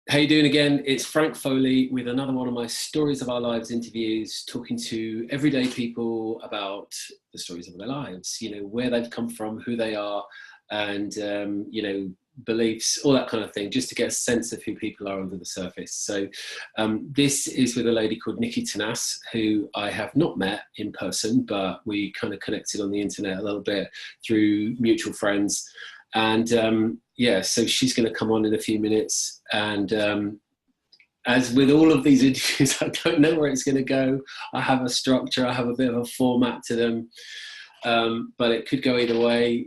How you doing again? It's Frank Foley with another one of my Stories of Our Lives interviews, talking to everyday people about the stories of their lives, where they've come from, who they are, and, beliefs, all that kind of thing, just to get a sense of who people are under the surface. So this is with a lady called Nicky Tanase, who I have not met in person, but we kind of connected on the internet a little bit through mutual friends. And yeah, so she's going to come on in a few minutes. And as with all of these interviews, I don't know where it's going to go. I have a structure, I have a bit of a format to them, but it could go either way.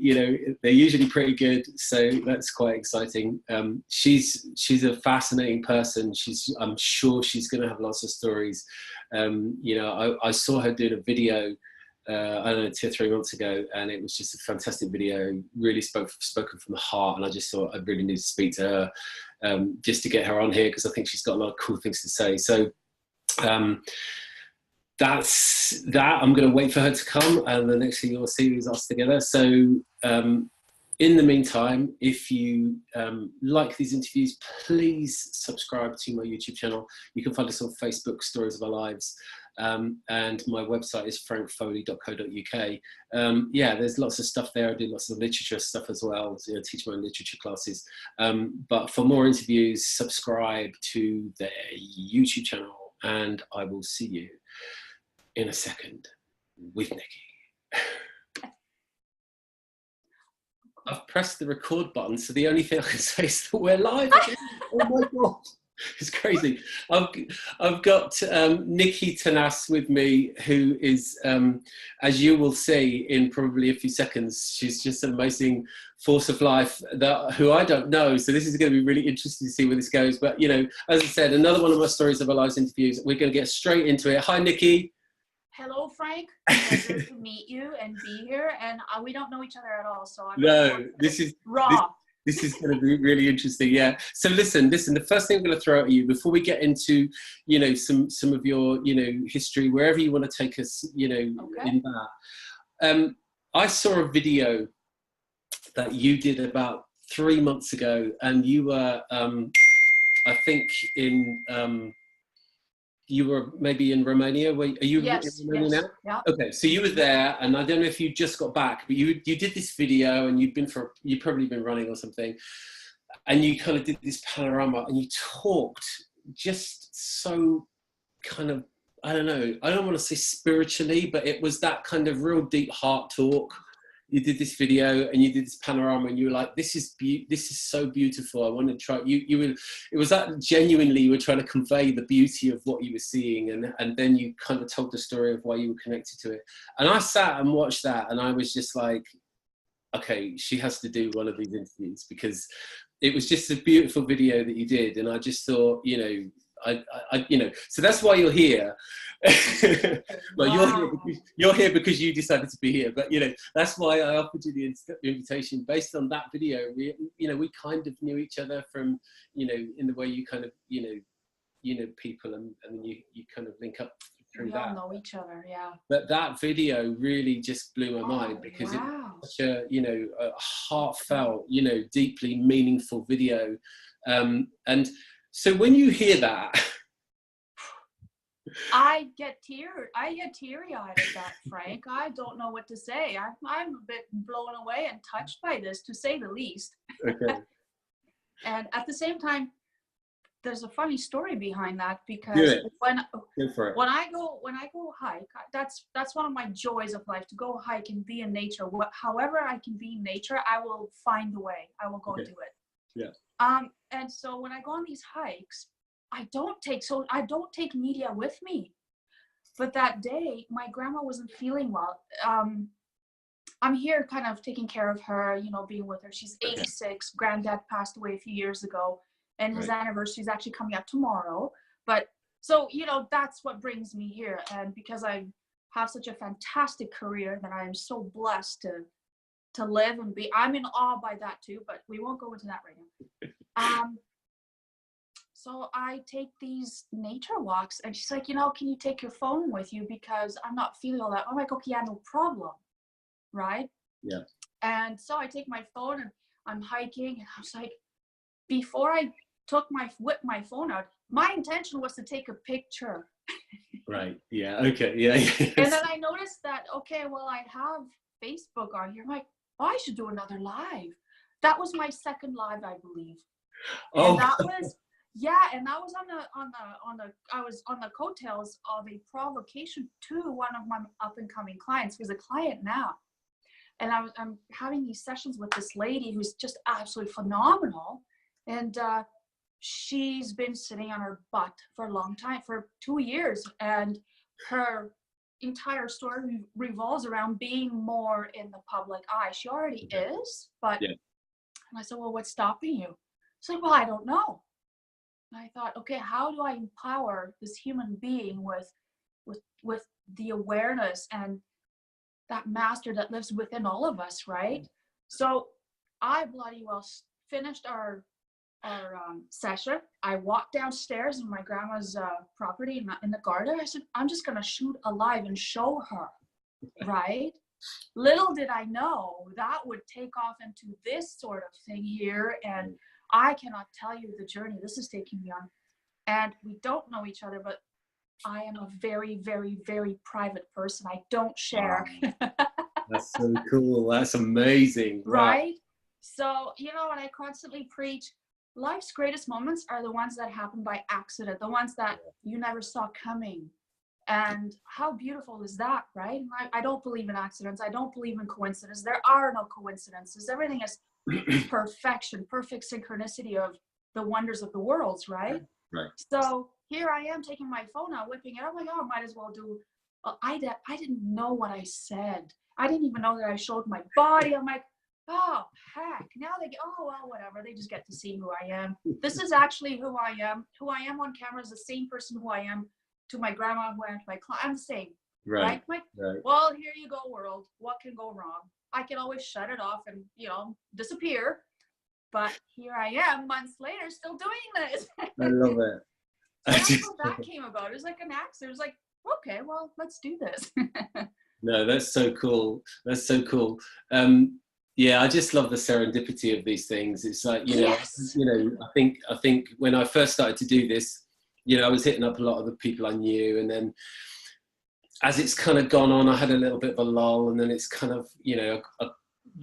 They're usually pretty good, so that's quite exciting. She's a fascinating person. I'm sure she's going to have lots of stories. I saw her doing a video I don't know, 2 or 3 months ago, and it was just a fantastic video, really spoken from the heart, and I just thought I really need to speak to her, just to get her on here, because I think she's got a lot of cool things to say. So that's that. I'm going to wait for her to come, and the next thing you'll see is us together. So in the meantime, if you like these interviews, please subscribe to my YouTube channel. You can find us on Facebook, Stories of Our Lives. And my website is frankfoley.co.uk. Yeah, there's lots of stuff there. I do lots of literature stuff as well. Teach my own literature classes. But for more interviews, subscribe to the YouTube channel, and I will see you in a second with Nicky. I've pressed the record button, so the only thing I can say is that we're live. Oh my God. It's crazy. I've got Nicky Tanase with me, who is, as you will see in probably a few seconds, she's just an amazing force of life who I don't know. So this is going to be really interesting to see where this goes. But, as I said, another one of my Stories of Our Lives interviews. We're going to get straight into it. Hi, Nicky. Hello, Frank. Pleasure to meet you and be here. And we don't know each other at all, so this is raw. This is going to be really interesting, yeah. So listen, the first thing I'm going to throw at you before we get into, some of your, history, wherever you want to take us, okay, in that. I saw a video that you did about 3 months ago, and you were, I think you were maybe in Romania. Are you in Romania now? Yeah. Okay, so you were there, and I don't know if you just got back, but you did this video, and you've probably been running or something, and you kind of did this panorama, and you talked just so kind of, I don't know, I don't want to say spiritually, but it was that kind of real deep heart talk. You did this video and you did this panorama, and you were like, this is so beautiful. I want to try. It was that genuinely you were trying to convey the beauty of what you were seeing, and then you kind of told the story of why you were connected to it. And I sat and watched that, and I was just like, okay, she has to do one of these interviews, because it was just a beautiful video that you did, and I just thought, so that's why you're here. Well, wow. you're here because you decided to be here, but that's why I offered you the invitation based on that video. We kind of knew each other from in the way you kind of people, and you kind of link up through that. We all know each other, yeah. But that video really just blew my mind, because wow. It's such a heartfelt, deeply meaningful video, and so when you hear that, I get teary-eyed at that, Frank. I don't know what to say. I'm a bit blown away and touched by this, to say the least. Okay. And at the same time, there's a funny story behind that, because when I go hike, that's one of my joys of life, to go hike and be in nature. However I can be in nature, I will find the way. I will go do it. Yeah. And so when I go on these hikes, I don't take media with me. But that day, my grandma wasn't feeling well. I'm here kind of taking care of her, being with her. She's 86. Granddad passed away a few years ago, and his anniversary is actually coming up tomorrow. But so, that's what brings me here. And because I have such a fantastic career that I am so blessed to live and be, I'm in awe by that too, but we won't go into that right now. So I take these nature walks, and she's like, can you take your phone with you, because I'm not feeling all that. I'm like, okay, yeah, no problem. Right? Yeah. And so I take my phone, and I'm hiking, and I was like, before I whipped my phone out. My intention was to take a picture. Right. Yeah. Okay. Yeah. Yes. And then I noticed that, okay, well, I have Facebook on here. I'm like, oh, I should do another live. That was my second live, I believe. And that was, yeah, and that was I was on the coattails of a provocation to one of my up and coming clients, who's a client now. And I'm having these sessions with this lady who's just absolutely phenomenal. And she's been sitting on her butt for a long time, for 2 years. And her entire story revolves around being more in the public eye. She already is, but, and I said, well, what's stopping you? She's like, well, I don't know. And I thought, okay, how do I empower this human being with the awareness and that master that lives within all of us, right? So I bloody well finished our session. I walked downstairs in my grandma's property in the garden. I said, I'm just gonna shoot a live and show her, right? Little did I know that would take off into this sort of thing here, and I cannot tell you the journey this is taking me on. And we don't know each other, but I am a very, very, very private person. I don't share. Wow. That's so cool. That's amazing. Right? Wow. So, you know, and I constantly preach, life's greatest moments are the ones that happen by accident, the ones that you never saw coming. And how beautiful is that, right? I don't believe in accidents. I don't believe in coincidence. There are no coincidences. Everything is perfection, perfect synchronicity of the wonders of the worlds, right? Right. So here I am taking my phone out, whipping it. I'm like, oh, might as well do. I didn't know what I said. I didn't even know that I showed my body. I'm like, oh, heck. Now they get, oh, well, whatever. They just get to see who I am. This is actually who I am. Who I am on camera is the same person who I am to my grandma, who I am to my client. I'm the same. Right? Like, well, here you go, world. What can go wrong? I can always shut it off and, you know, disappear. But here I am months later still doing this. I love it. So that's how that came about. It was like an accident. It was like, okay, well, let's do this. No, that's so cool. That's so cool. Yeah, I just love the serendipity of these things. It's like, I think when I first started to do this, I was hitting up a lot of the people I knew, and then as it's kind of gone on, I had a little bit of a lull, and then it's kind of, I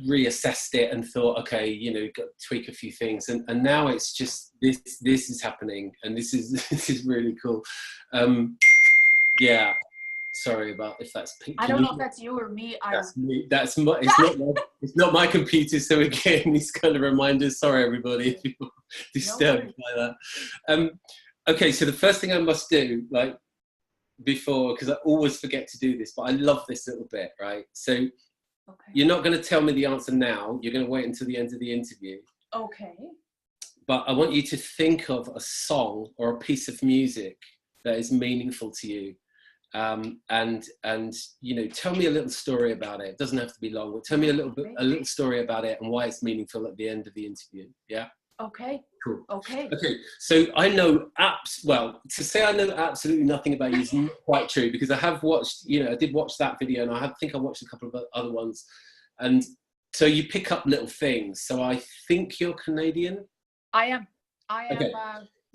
reassessed it and thought, okay, got to tweak a few things, and now it's just this is happening, and this is really cool. Yeah, sorry about if that's. I don't know if that's you or me. That's me. It's not my computer. So again, these kind of reminders. Sorry, everybody, if you're disturbed by that. Okay, so the first thing I must do, before, because I always forget to do this, but I love this little bit, right? So you're not going to tell me the answer now. You're going to wait until the end of the interview. Okay. But I want you to think of a song or a piece of music that is meaningful to you. And tell me a little story about it. It doesn't have to be long, but tell me a little story about it and why it's meaningful at the end of the interview. Yeah. Okay. Cool. Okay. So I know to say I know absolutely nothing about you is not quite true, because I have watched, I did watch that video, and I think I watched a couple of other ones, and so you pick up little things. So I think you're Canadian. I am. Okay.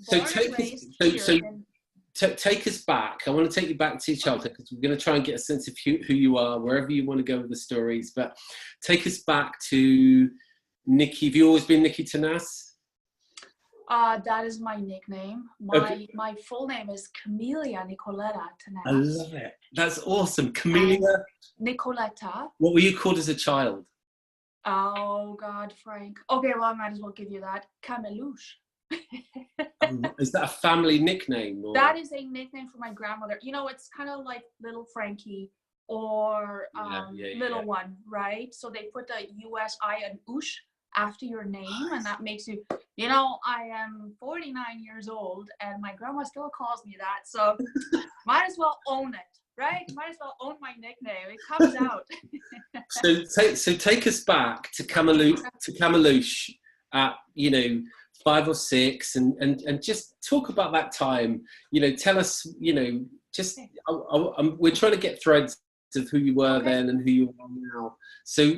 So take us back. I want to take you back to your childhood, because we're going to try and get a sense of who you are, wherever you want to go with the stories. But take us back to Nicky. Have you always been Nicky Tanase? That is my nickname. My full name is Camellia Nicoletta Tanase. I love it. That's awesome. Camellia Nicoletta. What were you called as a child? Oh God, Frank. Okay, well, I might as well give you that. Camelouche. Is that a family nickname? Or? That is a nickname for my grandmother. It's kind of like Little Frankie or Little One, right? So they put the U-S-I and oosh after your name, and that makes you, I am 49 years old, and my grandma still calls me that, so might as well own it, right? Might as well own my nickname. It comes out. so take us back to Camelouche at 5 or 6, and just talk about that time. Tell us, just we're trying to get threads of who you were then and who you are now. So,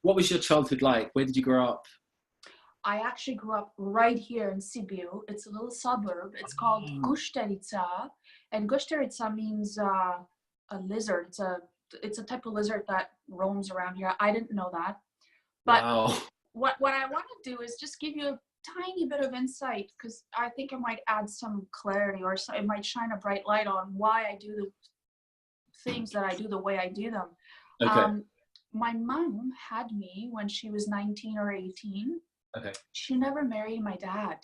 what was your childhood like? Where did you grow up? I actually grew up right here in Sibiu. It's a little suburb. It's called Gushterica, and Gushterica means a lizard. It's a type of lizard that roams around here. I didn't know that, but Wow. what I want to do is just give you a tiny bit of insight, because I think it might add some clarity, or it might shine a bright light on why I do the things that I do the way I do them. Okay. My mom had me when she was 19 or 18. Okay. She never married my dad.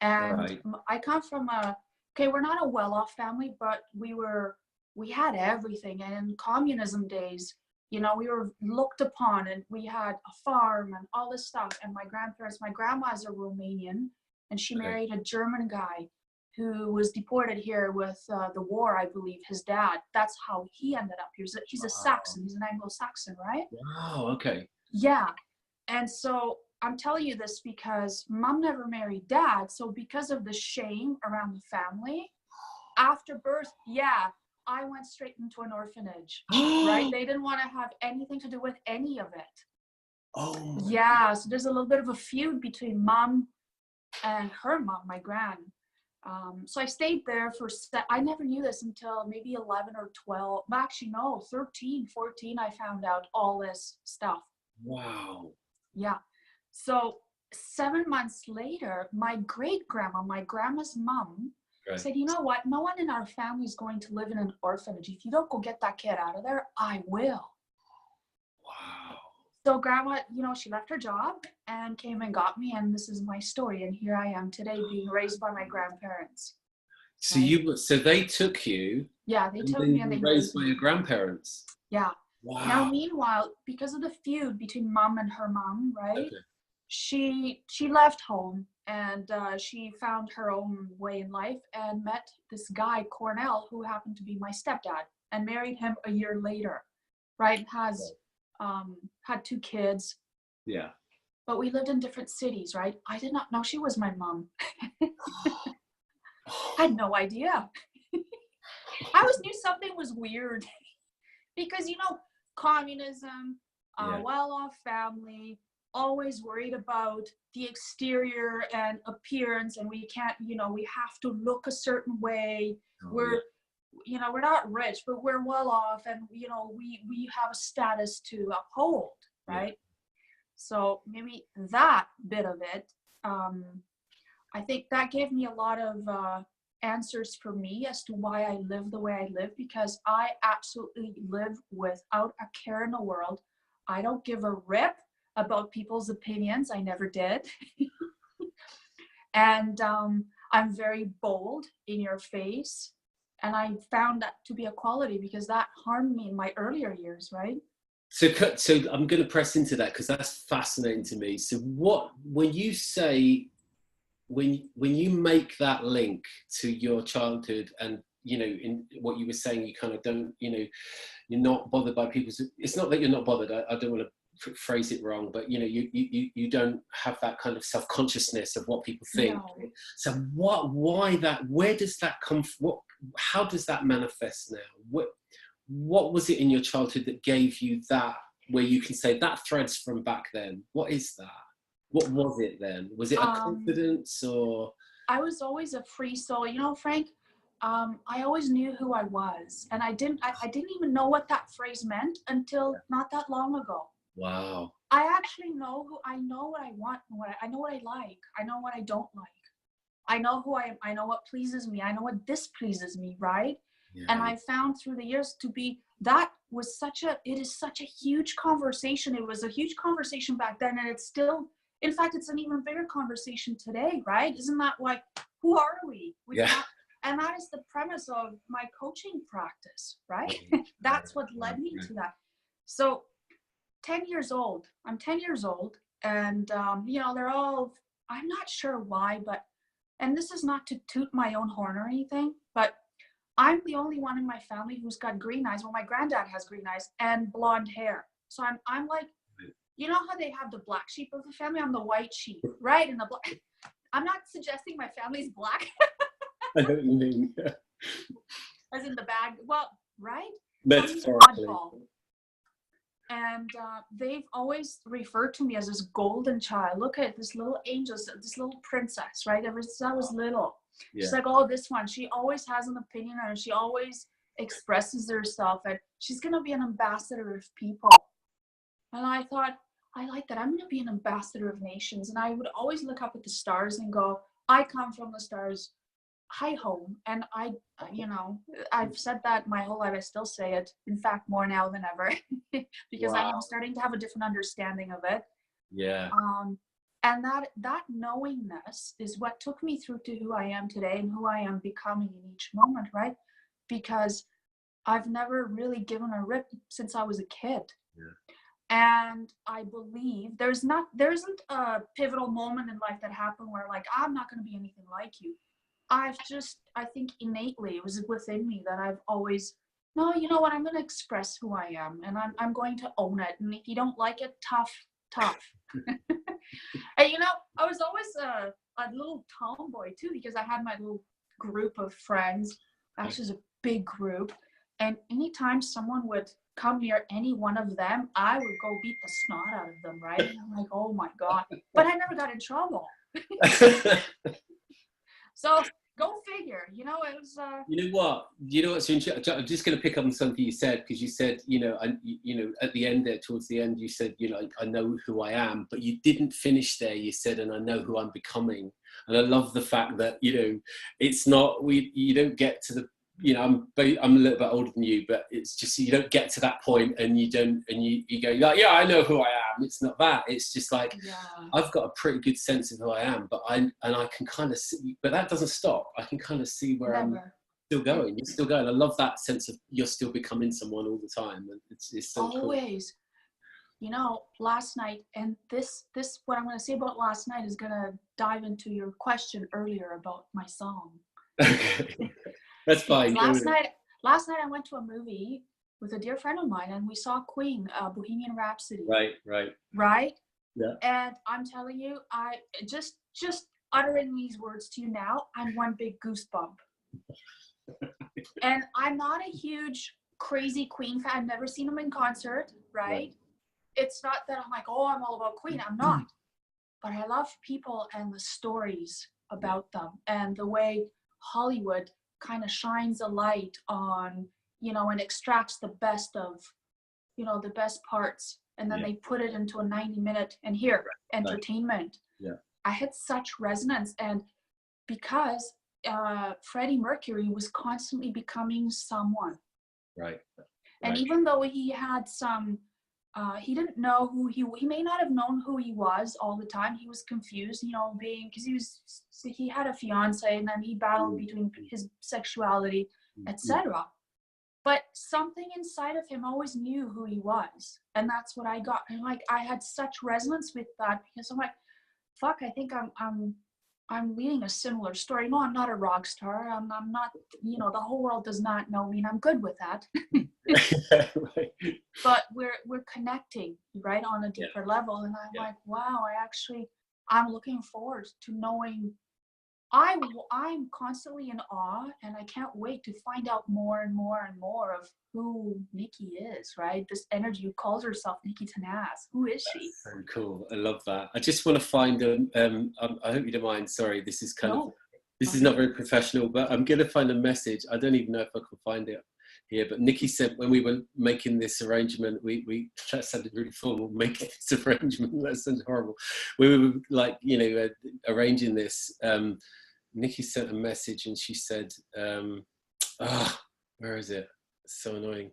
And Right. I come from we're not a well-off family, but we had everything. And in communism days, we were looked upon, and we had a farm and all this stuff. And my grandma's a Romanian, and she married a German guy who was deported here with the war, I believe, his dad. That's how he ended up here. He's a Saxon. He's an Anglo-Saxon, right? Wow. Okay. Yeah. And so I'm telling you this because mom never married dad. So because of the shame around the family, after birth, I went straight into an orphanage, right? They didn't want to have anything to do with any of it. Oh. Yeah. So there's a little bit of a feud between mom and her mom, my gran. So I stayed there I never knew this until maybe 11 or 12. Actually, no, 13, 14, I found out all this stuff. Wow. Yeah. So 7 months later, my great-grandma, my grandma's mom, said, you know what? No one in our family is going to live in an orphanage. If you don't go get that kid out of there, I will. Wow. So grandma, she left her job and came and got me, and this is my story. And here I am today, being raised by my grandparents. So so they took you. Yeah, they took me and they raised by your grandparents. Yeah. Wow. Now, meanwhile, because of the feud between mom and her mom, right? Okay. She left home, and she found her own way in life and met this guy, Cornell, who happened to be my stepdad, and married him a year later, right? Had 2 kids. Yeah. But we lived in different cities, right? I did not know she was my mom. I had no idea. I always knew something was weird because, communism, well-off family, always worried about the exterior and appearance, and we can't, we have to look a certain way. We're not rich, but we're well off, and we have a status to uphold, right? So maybe that bit of it, I think that gave me a lot of answers for me as to why I live the way I live, because I absolutely live without a care in the world. I don't give a rip about people's opinions. I never did. And I'm very bold, in your face. And I found that to be a quality because that harmed me in my earlier years, right? So I'm going to press into that because that's fascinating to me. So when you make that link to your childhood, and in what you were saying, you kind of don't, you're not bothered by people's. It's not that you're not bothered. I don't want to phrase it wrong, but you don't have that kind of self-consciousness of what people think. No. So where does that come from? How does that manifest now? What was it in your childhood that gave you that, where you can say that thread's from back then? What is that? What was it then? Was it a confidence, or? I was always a free soul, Frank. I always knew who I was, and I didn't even know what that phrase meant until not that long ago. Wow. I actually know I know what I want, I know what I like, I know what I don't like. I know who I am, I know what pleases me, I know what displeases me, right? Yeah. And I found through the years it is such a huge conversation. It was a huge conversation back then, and it's still, in fact, it's an even bigger conversation today, right? Isn't that like, who are we? And that is the premise of my coaching practice, right? That's what led me to that. So 10 years old, I'm 10 years old, and they're all, I'm not sure why, but, and this is not to toot my own horn or anything, but I'm the only one in my family who's got green eyes. Well, my granddad has green eyes and blonde hair. So I'm like, you know how they have the black sheep of the family? I'm the white sheep, right? And I'm not suggesting my family's black. I know what you mean. As in the bag, well, right? Metaphorically. And they've always referred to me as this golden child. Look at this little angel, this little princess, right? Ever since I was little. Yeah. She's like, oh, this one. She always has an opinion, and she always expresses herself, and she's going to be an ambassador of people. And I thought, I like that. I'm going to be an ambassador of nations. And I would always look up at the stars and go, I come from the stars. Hi home. And I, I've said that my whole life. I still say it, in fact, more now than ever, because I am starting to have a different understanding of it. Yeah. And that knowingness is what took me through to who I am today and who I am becoming in each moment, right? Because I've never really given a rip since I was a kid. Yeah. And I believe there isn't a pivotal moment in life that happened where like, I'm not going to be anything like you. I think innately it was within me that I've always, no, you know what, I'm going to express who I am, and I'm going to own it. And if you don't like it, tough. And I was always a little tomboy too, because I had my little group of friends. Actually, it was a big group. And anytime someone would come near any one of them, I would go beat the snot out of them, right? And I'm like, oh my God. But I never got in trouble. So go figure, it was. You know what's interesting? I'm just going to pick up on something you said, because you said, at the end there, towards the end, you said, I know who I am, but you didn't finish there. You said, and I know who I'm becoming. And I love the fact that, it's not, you don't get to the, I'm a little bit older than you, but it's just, you don't get to that point and you go like, yeah, I know who I am. It's not that. It's just like, I've got a pretty good sense of who I am, but I can kind of see, but that doesn't stop. I can kind of see where I'm still going. You're still going. I love that sense of you're still becoming someone all the time. And it's so always cool. Last night, and this what I'm going to say about last night is going to dive into your question earlier about my song. Okay. That's fine. Last night I went to a movie with a dear friend of mine, and we saw Queen, Bohemian Rhapsody. Right? Yeah. And I'm telling you, I just uttering these words to you now, I'm one big goosebump. And I'm not a huge crazy Queen fan. I've never seen them in concert, right? It's not that I'm like, oh, I'm all about Queen. I'm not. But I love people and the stories about them, and the way Hollywood kind of shines a light on, and extracts the best of, the best parts, and then they put it into a 90-minute entertainment. Yeah. I had such resonance, and because Freddie Mercury was constantly becoming someone. Right. And even though he had some, he didn't know who he may not have known who he was all the time. He was confused, because he had a fiance, and then he battled between his sexuality, etc. But something inside of him always knew who he was, and that's what I got. And like, I had such resonance with that, because I'm like, fuck, I think I'm leading a similar story. No, I'm not a rock star. I'm not, the whole world does not know me, and I'm good with that. Right. But we're connecting, right, on a deeper level. And I'm like, wow, I'm looking forward to knowing. I'm constantly in awe, and I can't wait to find out more and more and more of who Nicky is, right? This energy who calls herself Nicky Tanase. Who is she? That's so cool. I love that. I just want to find I hope you don't mind. Sorry, this is this is not very professional, but I'm going to find a message. I don't even know if I can find it here, but Nicky said when we were making this arrangement, that sounded really formal, making this arrangement, that sounded horrible. We were like, arranging this. Nicky sent a message, and she said, where is it? It's so annoying.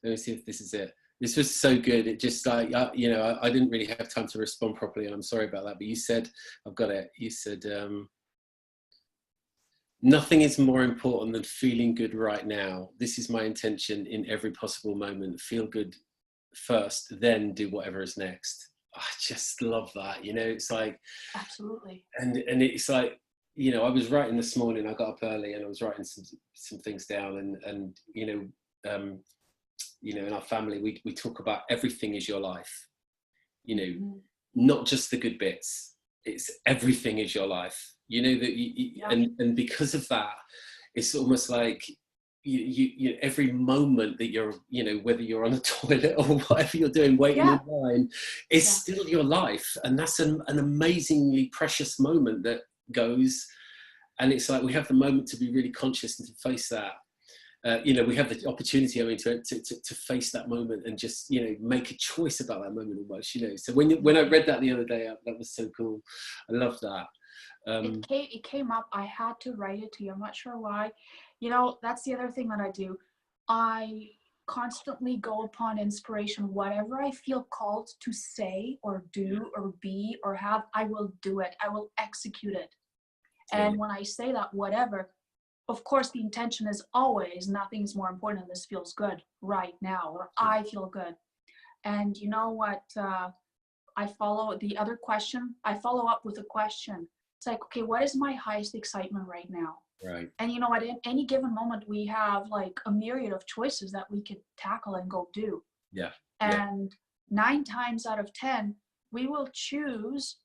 Let me see if this is it. This was so good. It just like, I didn't really have time to respond properly, and I'm sorry about that. But you said, I've got it. You said, nothing is more important than feeling good right now. This is my intention in every possible moment. Feel good first, then do whatever is next. I just love that. It's like, absolutely. And it's like, I was writing this morning. I got up early and I was writing some things down, and in our family, we talk about everything is your life. Not just the good bits. It's everything is your life. And because of that, it's almost like, every moment that you're, whether you're on a toilet or whatever you're doing, waiting in line, is still your life. And that's an amazingly precious moment that goes. And it's like, we have the moment to be really conscious and to face that. We have the opportunity, to face that moment and just, make a choice about that moment almost, So when I read that the other day, that was so cool. I love that. It came up. I had to write it to you. I'm not sure why. That's the other thing that I do. I constantly go upon inspiration. Whatever I feel called to say or do or be or have, I will do it. I will execute it. And when I say that, whatever, of course, the intention is always nothing's more important than this feels good right now, or I feel good. And you know what? I follow the other question. I follow up with a question. It's like, okay, what is my highest excitement right now? Right. And you know what? In any given moment, we have like a myriad of choices that we could tackle and go do. Yeah. And 9 times out of 10, we will choose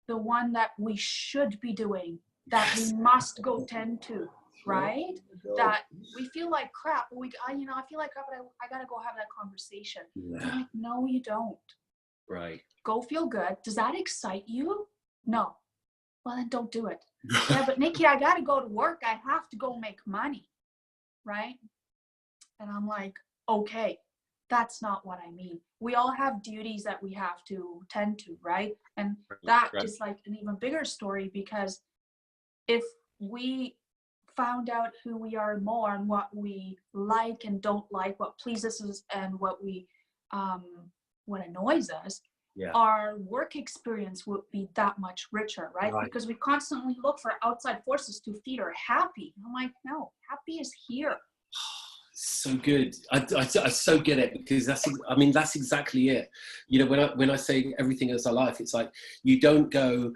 the one that we should be doing, that we must go tend to, right? That we feel like crap. I feel like crap, but I gotta go have that conversation. Yeah. I'm like, no, you don't. Right. Go feel good. Does that excite you? No. Well, then don't do it. Yeah, but Nikki, I got to go to work. I have to go make money. Right? And I'm like, okay, that's not what I mean. We all have duties that we have to tend to, right? And that is like an even bigger story, because if we found out who we are more and what we like and don't like, what pleases us and what annoys us, our work experience would be that much richer, right? Because we constantly look for outside forces to feed our happy. I'm like, no, happy is here. So good. I so get it, because that's exactly it. When I say everything is our life, it's like, you don't go,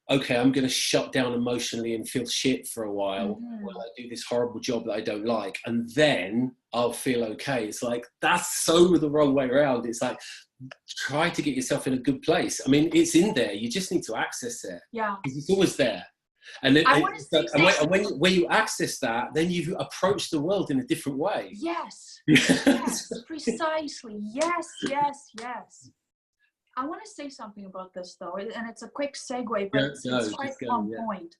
okay, I'm going to shut down emotionally and feel shit for a while while I do this horrible job that I don't like, and then I'll feel okay. It's like, that's so the wrong way around. It's like, try to get yourself in a good place. I mean, it's in there. You just need to access it. Yeah. Because it's always there. And then, when you access that, then you approach the world in a different way. Yes. Yes, precisely. Yes. I want to say something about this though, and it's a quick segue, but it's quite on point.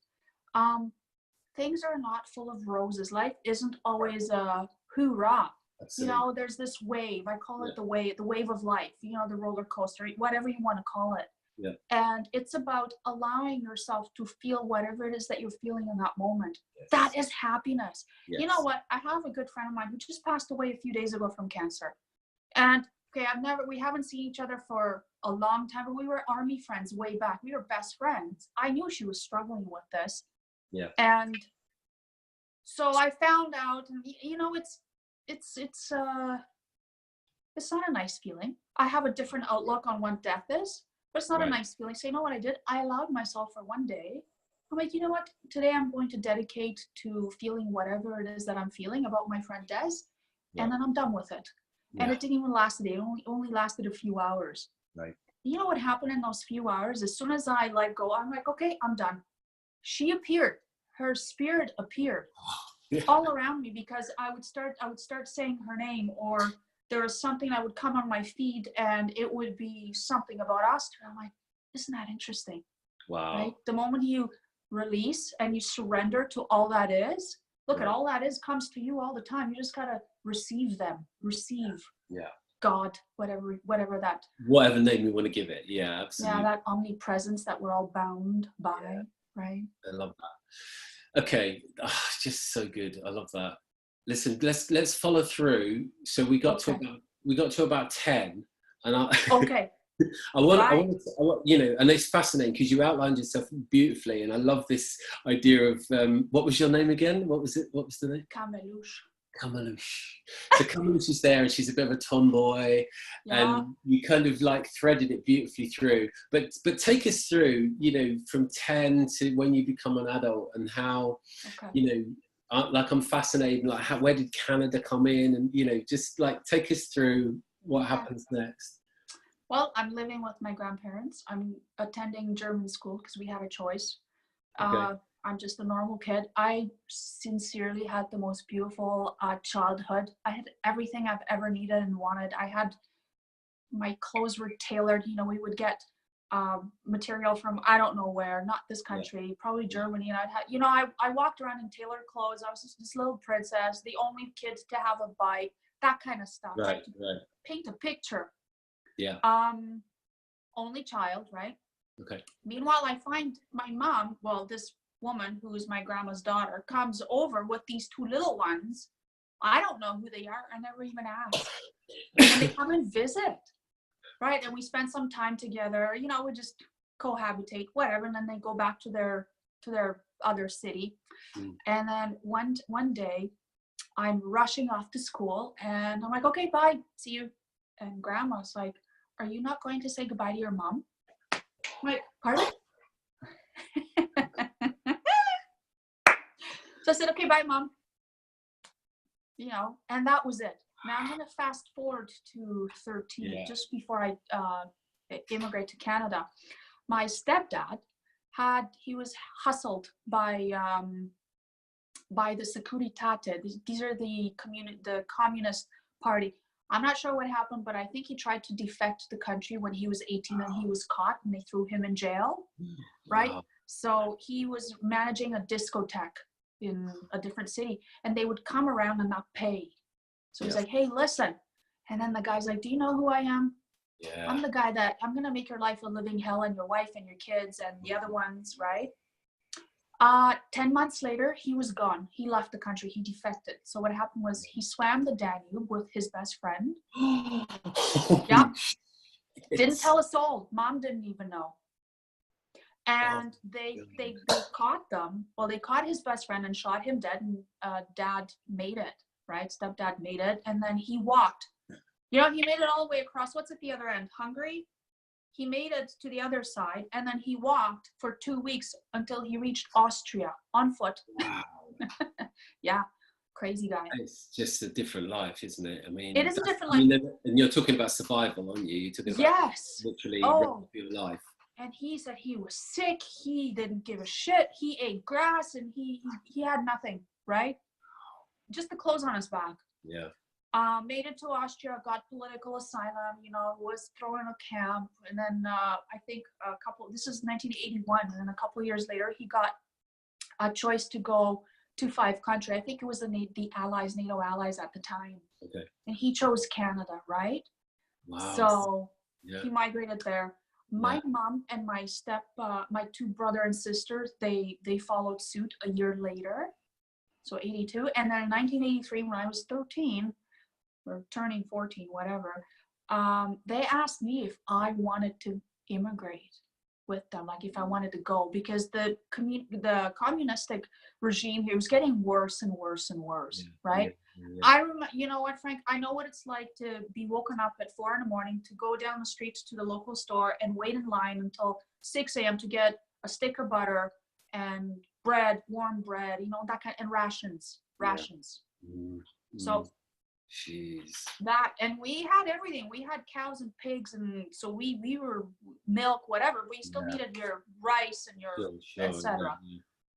Things are not full of roses. Life isn't always a hoorah. Absolutely. There's this wave. I call it the wave of life. The roller coaster, whatever you want to call it. Yeah. And it's about allowing yourself to feel whatever it is that you're feeling in that moment. Yes. That is happiness. Yes. You know what? I have a good friend of mine who just passed away a few days ago from cancer. And we haven't seen each other for a long time, but we were army friends way back. We were best friends. I knew she was struggling with this. Yeah. And so I found out, and it's not a nice feeling. I have a different outlook on what death is. But it's not a nice feeling. So you know what I did? I allowed myself for one day. I'm like, you know what? Today I'm going to dedicate to feeling whatever it is that I'm feeling about my friend Des. Yeah. And then I'm done with it. Yeah. And it didn't even last a day. It only lasted a few hours. Right. You know what happened in those few hours? As soon as I let go, I'm like, okay, I'm done. She appeared. Her spirit appeared all around me, because I would start saying her name, or there was something that would come on my feed and it would be something about us. I'm like, isn't that interesting? Wow. Right? The moment you release and you surrender to all that is, look at all that is comes to you all the time. You just got to receive them. Receive. Yeah. God, whatever name you want to give it. Yeah, absolutely. Yeah, that omnipresence that we're all bound by, right? I love that. Okay. Just so good. I love that. Listen, let's follow through. So we got to about 10, and I want, and it's fascinating because you outlined yourself beautifully, and I love this idea of what was your name again? What was it? What was the name? Kamelush. So Kamelush is there, and she's a bit of a tomboy, and you kind of like threaded it beautifully through. But take us through, from 10 to when you become an adult, and how, I'm fascinated, like where did Canada come in, and just like take us through what happens next. Well, I'm living with my grandparents. I'm attending German school because we had a choice. Okay. I'm just a normal kid. I sincerely had the most beautiful childhood. I had everything I've ever needed and wanted. My clothes were tailored. You know, we would get material from, I don't know where, not this country, probably Germany. And I'd had, you know, I walked around in tailored clothes. I was just this little princess, the only kid to have a bike, that kind of stuff. Right. Paint a picture. Yeah. Only child, right? Okay. Meanwhile, I find my mom, well, this woman who's my grandma's daughter, comes over with these two little ones. I don't know who they are. I never even asked. And they come and visit, right? And we spend some time together. You know, we just cohabitate, whatever. And then they go back to their other city. And then one day, I'm rushing off to school, and I'm like, okay, bye, see you. And Grandma's like, are you not going to say goodbye to your mom? I'm like, pardon? So I said, okay, bye, Mom. You know, and that was it. Now I'm going to fast forward to 13, just before I immigrate to Canada. My stepdad he was hustled by the Securitate. These are the Communist Party. I'm not sure what happened, but I think he tried to defect the country when he was 18 and he was caught and they threw him in jail, right? Wow. So he was managing a discotheque in a different city, and they would come around and not pay. So he's like, hey, listen. And then the guy's like, do you know who I am? Yeah. I'm the guy that I'm going to make your life a living hell, and your wife and your kids and the other ones, right? 10 months later, he was gone. He left the country. He defected. So what happened was he swam the Danube with his best friend. Yeah. Didn't tell a soul. Mom didn't even know. And they caught them. Well, they caught his best friend and shot him dead. And dad made it, right? Stepdad made it. And then he walked. You know, he made it all the way across. What's at the other end? Hungary? He made it to the other side, and then he walked for 2 weeks until he reached Austria on foot. Wow. Yeah, crazy guy. It's just a different life, isn't it? I mean, it is a different life. And you're talking about survival, aren't you? You're talking about literally your life. And he said he was sick. He didn't give a shit. He ate grass, and he had nothing, right? Just the clothes on his back. Yeah. Made it to Austria, got political asylum, you know, was thrown in a camp. And then I think this is 1981. And then a couple of years later, he got a choice to go to 5 countries. I think it was the NATO allies at the time. Okay. And he chose Canada, right? Wow. So he migrated there. My mom and my 2 brother and sisters, they followed suit a year later. So 82. And then in 1983, when I was 13, or turning 14, whatever, they asked me if I wanted to immigrate with them, like if I wanted to go, because the communistic regime here was getting worse and worse and worse, right? Yeah. I remember, you know what, Frank, I know what it's like to be woken up at 4 a.m, to go down the streets to the local store and wait in line until 6 a.m. to get a stick of butter and bread, warm bread, you know, that kind, and rations. Yeah. So jeez. That, and we had everything. We had cows and pigs, and so we were milk, whatever. We still needed your rice and your etc.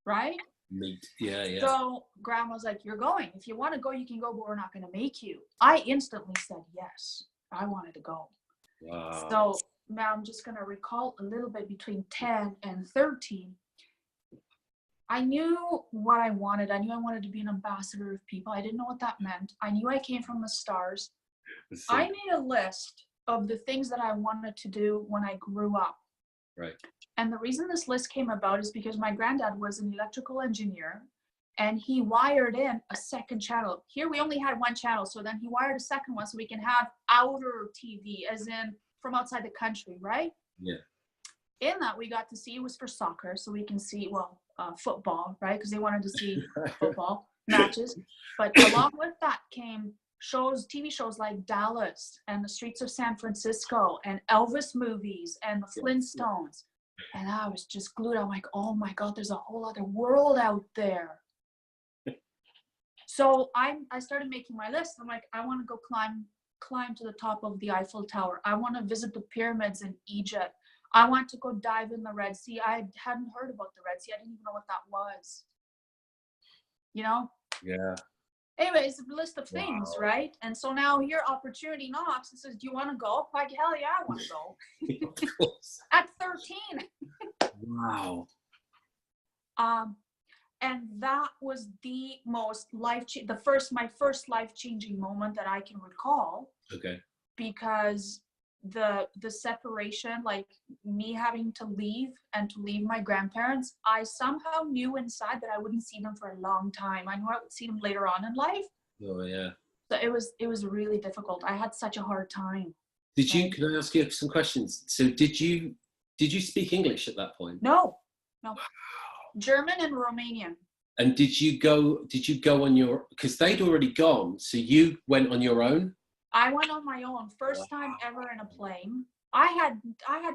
Right? Meat. Yeah. So Grandma's like, you're going. If you want to go, you can go, but we're not going to make you. I instantly said yes. I wanted to go. Wow. So now I'm just going to recall a little bit between 10 and 13. I knew what I wanted. I knew I wanted to be an ambassador of people. I didn't know what that meant. I knew I came from the stars. I made a list of the things that I wanted to do when I grew up. Right. And the reason this list came about is because my granddad was an electrical engineer, and he wired in a second channel. Here we only had 1 channel, so then he wired a second one so we can have outer TV, as in from outside the country, right? Yeah. In that, we got to see, it was for soccer, so we can see, football, right? Because they wanted to see football matches. But along with that came TV shows like Dallas and the Streets of San Francisco and Elvis movies and the Flintstones. And I was just glued. I'm like, oh my God, there's a whole other world out there. So I started making my list. I'm like, I want to go climb to the top of the Eiffel Tower. I want to visit the pyramids in Egypt. I want to go dive in the Red Sea. I hadn't heard about the Red Sea. I didn't even know what that was. You know? Yeah. Anyways, a list of things, Wow. right? And so now here opportunity knocks and says, do you want to go? Like, hell yeah, I want to go. Of course. At 13. Wow. And that was the most my first life-changing moment that I can recall. Okay. Because the separation, like me having to leave my grandparents, I somehow knew inside that I wouldn't see them for a long time. I knew I would see them later on in life. Oh yeah. So it was really difficult. I had such a hard time. Can I ask you some questions? So did you speak English at that point? No. German and Romanian. And did you go on your, because they'd already gone, so you went on your own? I went on my own, first time ever in a plane. I had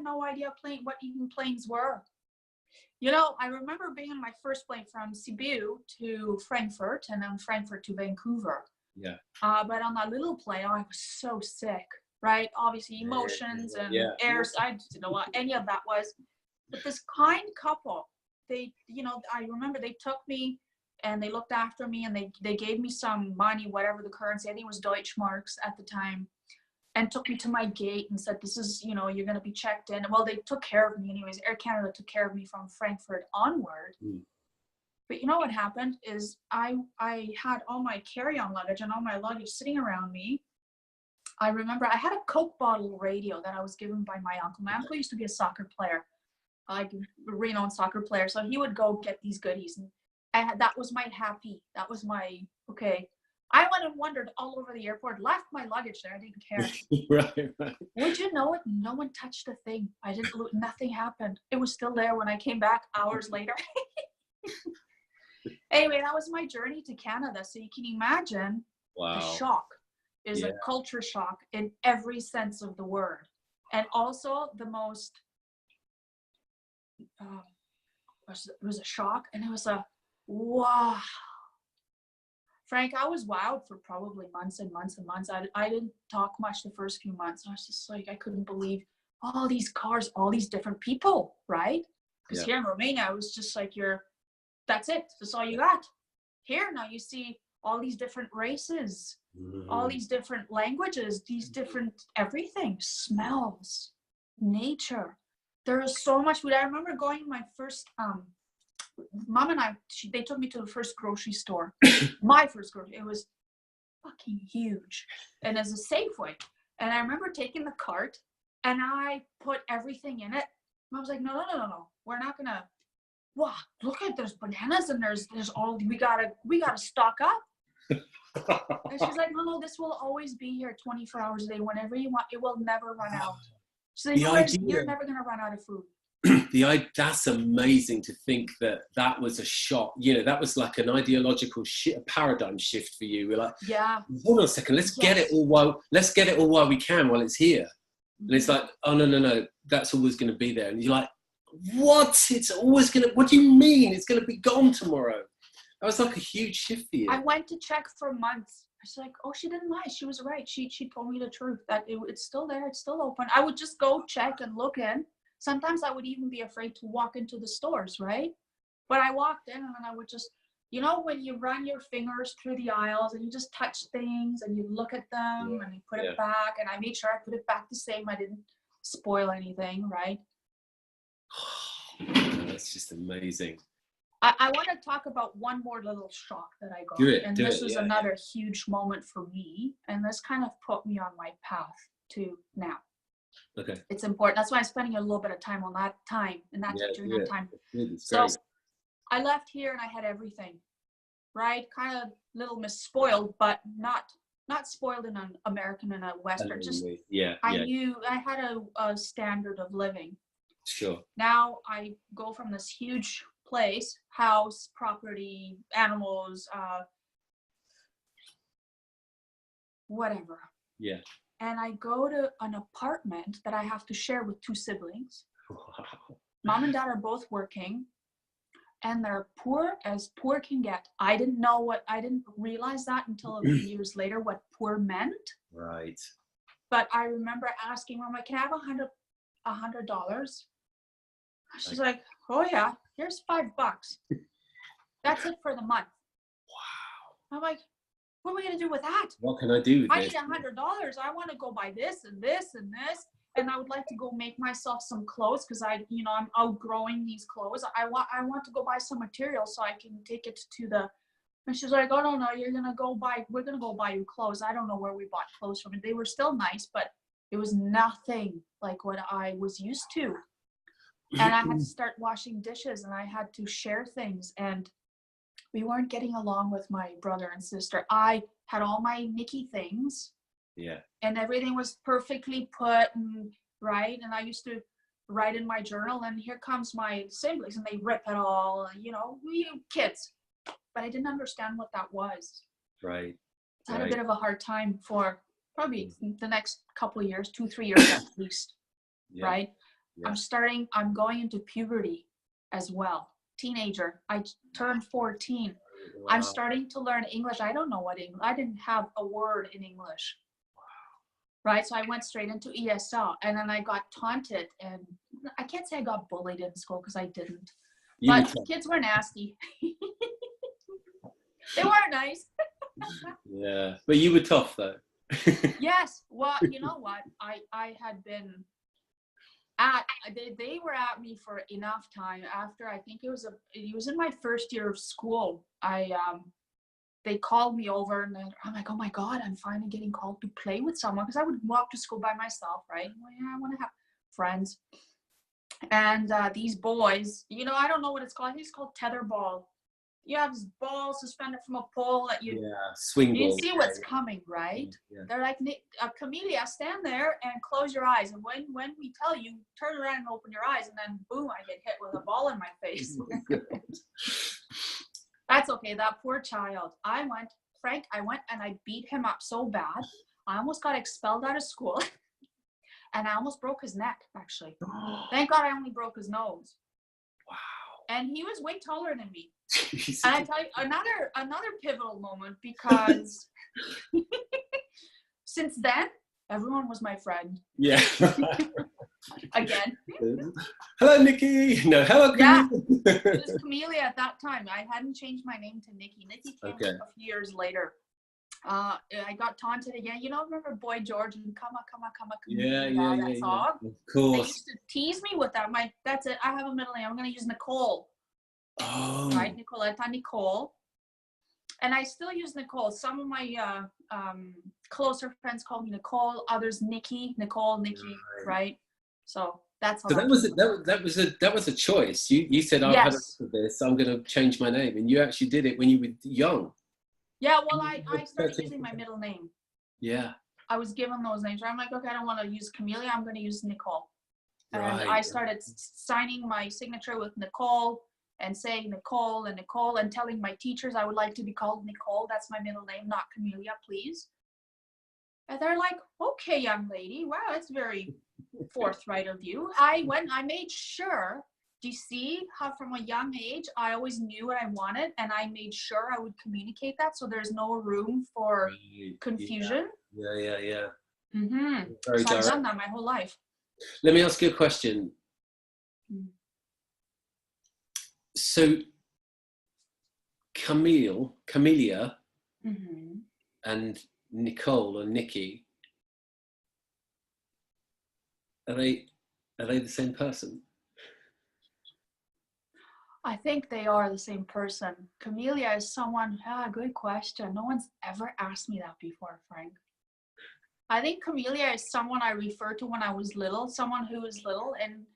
no idea what even planes were. You know, I remember being in my first plane from Cebu to Frankfurt, and then Frankfurt to Vancouver. Yeah. But on that little plane, I was so sick, right? Obviously emotions and air, I didn't know what any of that was. But this kind couple, they, you know, I remember they took me and they looked after me, and they gave me some money, whatever the currency, I think it was Deutschmarks at the time, and took me to my gate and said, this is, you know, you're going to be checked in. Well, they took care of me anyways. Air Canada took care of me from Frankfurt onward. But you know what happened is I had all my carry-on luggage and all my luggage sitting around me. I remember I had a Coke bottle radio that I was given by my uncle. My uncle used to be a soccer player, like a renowned soccer player. So he would go get these goodies, and that was my happy. That was my, okay. I went and wandered all over the airport, left my luggage there. I didn't care. Right. Would you know it? No one touched a thing. Nothing happened. It was still there when I came back hours later. Anyway, that was my journey to Canada. So you can imagine the shock is a culture shock in every sense of the word. And also the most, it was a shock, and it was a, wow. Frank, I was wild for probably months and months and months. I didn't talk much the first few months. I was just like, I couldn't believe all these cars, all these different people, right? Because here in Romania, I was just like, that's it. That's all you got. Here now you see all these different races, all these different languages, these different everything, smells, nature. There is so much food. I remember going to my first, Mom and I, they took me to the first grocery store. My first grocery, it was fucking huge. And as a Safeway. And I remember taking the cart and I put everything in it. And I was like, no. We're not gonna, wow, look at, there's bananas and there's all, we gotta stock up. And she's like, no, this will always be here 24 hours a day, whenever you want. It will never run out. So you're never gonna run out of food. That's amazing to think that was a shock. You know, that was like an ideological a paradigm shift for you. We're like, hold on a second, let's get it all while we can, while it's here. And it's like, oh no, that's always going to be there. And you're like, what? It's always going to, what do you mean? It's going to be gone tomorrow. That was like a huge shift for you. I went to check for months. I was like, oh, she didn't lie. She was right. She told me the truth, that it's still there. It's still open. I would just go check and look in. Sometimes I would even be afraid to walk into the stores, right? But I walked in and then I would just, you know, when you run your fingers through the aisles and you just touch things and you look at them and you put it back, and I made sure I put it back the same. I didn't spoil anything, right? That's just amazing. I want to talk about one more little shock that I got. This was another huge moment for me. And this kind of put me on my path to now. Okay. It's important. That's why I'm spending a little bit of time on that time, and that's during that time. So I left here and I had everything, right? Kind of little spoiled, but not spoiled in an American and a Western. Just I knew I had a standard of living. Sure. Now I go from this huge place, house, property, animals, whatever. Yeah. And I go to an apartment that I have to share with two siblings. Wow. Mom and dad are both working, and they're poor as poor can get. I didn't realize that until a few years later, what poor meant. Right. But I remember asking Mom, can I have $100? She's like, oh yeah, here's $5. That's it for the month. Wow. I'm like, what am I gonna do with that? What can I do with I this? need $100. I want to go buy this and this and this. And I would like to go make myself some clothes because I'm outgrowing these clothes. I want to go buy some material so I can take it to the. And she's like, oh no, we're gonna go buy you clothes. I don't know where we bought clothes from. They were still nice, but it was nothing like what I was used to. And I had to start washing dishes, and I had to share things, and we weren't getting along with my brother and sister. I had all my Nicky things. Yeah. And everything was perfectly put and right. And I used to write in my journal, and here comes my siblings and they rip it all, we kids. But I didn't understand what that was. Right. I had a bit of a hard time for probably the next couple of years, 2-3 years at least. Yeah. Right. Yeah. I'm going into puberty as well. Teenager. I turned 14. Wow. I'm starting to learn English. I don't know what English. I didn't have a word in English. Right, so I went straight into ESL, and then I got taunted, and I can't say I got bullied in school because I didn't. But kids were nasty. They weren't nice. Yeah, but you were tough though. Yes, well, you know what? I had been they were at me for enough time. After I think it was in my first year of school. They called me over, and I'm like, oh my God, I'm finally getting called to play with someone, because I would walk to school by myself, right? Well, yeah, I want to have friends. And these boys, I don't know what it's called. I think it's called tetherball. You have this ball suspended from a pole that swing ball. You see what's coming, right? Yeah. They're like, Camellia, stand there and close your eyes. And when we tell you, turn around and open your eyes, and then boom, I get hit with a ball in my face. That's okay. That poor child. I went and I beat him up so bad. I almost got expelled out of school. And I almost broke his neck, actually. Thank God I only broke his nose. Wow. And he was way taller than me. Jesus. And I tell you, another pivotal moment, because since then, everyone was my friend. Yeah. Again. Hello, Nicky. No, hello, Camellia. Yeah, it was Camellia at that time. I hadn't changed my name to Nicky. Nicky came a few years later. I got taunted again. Remember Boy George and come on, that song? Of course. They used to tease me with that. That's it. I have a middle name. I'm going to use Nicole. Oh. Right, Nicoletta, Nicole. And I still use Nicole. Some of my closer friends call me Nicole. Others Nicky, Nicole, Nicky. Right. So that's how. So that was a choice. You said, I've had enough of this. I'm going to change my name, and you actually did it when you were young. Yeah. Well, I started using my middle name. Yeah. I was given those names. I'm like, okay, I don't want to use Camellia. I'm going to use Nicole. And I started signing my signature with Nicole and saying Nicole and telling my teachers I would like to be called Nicole. That's my middle name, not Camellia, please. And they're like, okay, young lady. Wow, that's very forthright of you. I made sure, do you see how from a young age, I always knew what I wanted, and I made sure I would communicate that so there's no room for confusion. Yeah. Mm-hmm. So I've done that my whole life. Let me ask you a question. So Camellia, and Nicole or Nicky, are they the same person? I think they are the same person. Camellia is someone, good question. No one's ever asked me that before, Frank. I think Camellia is someone I referred to when I was little, someone who is little, and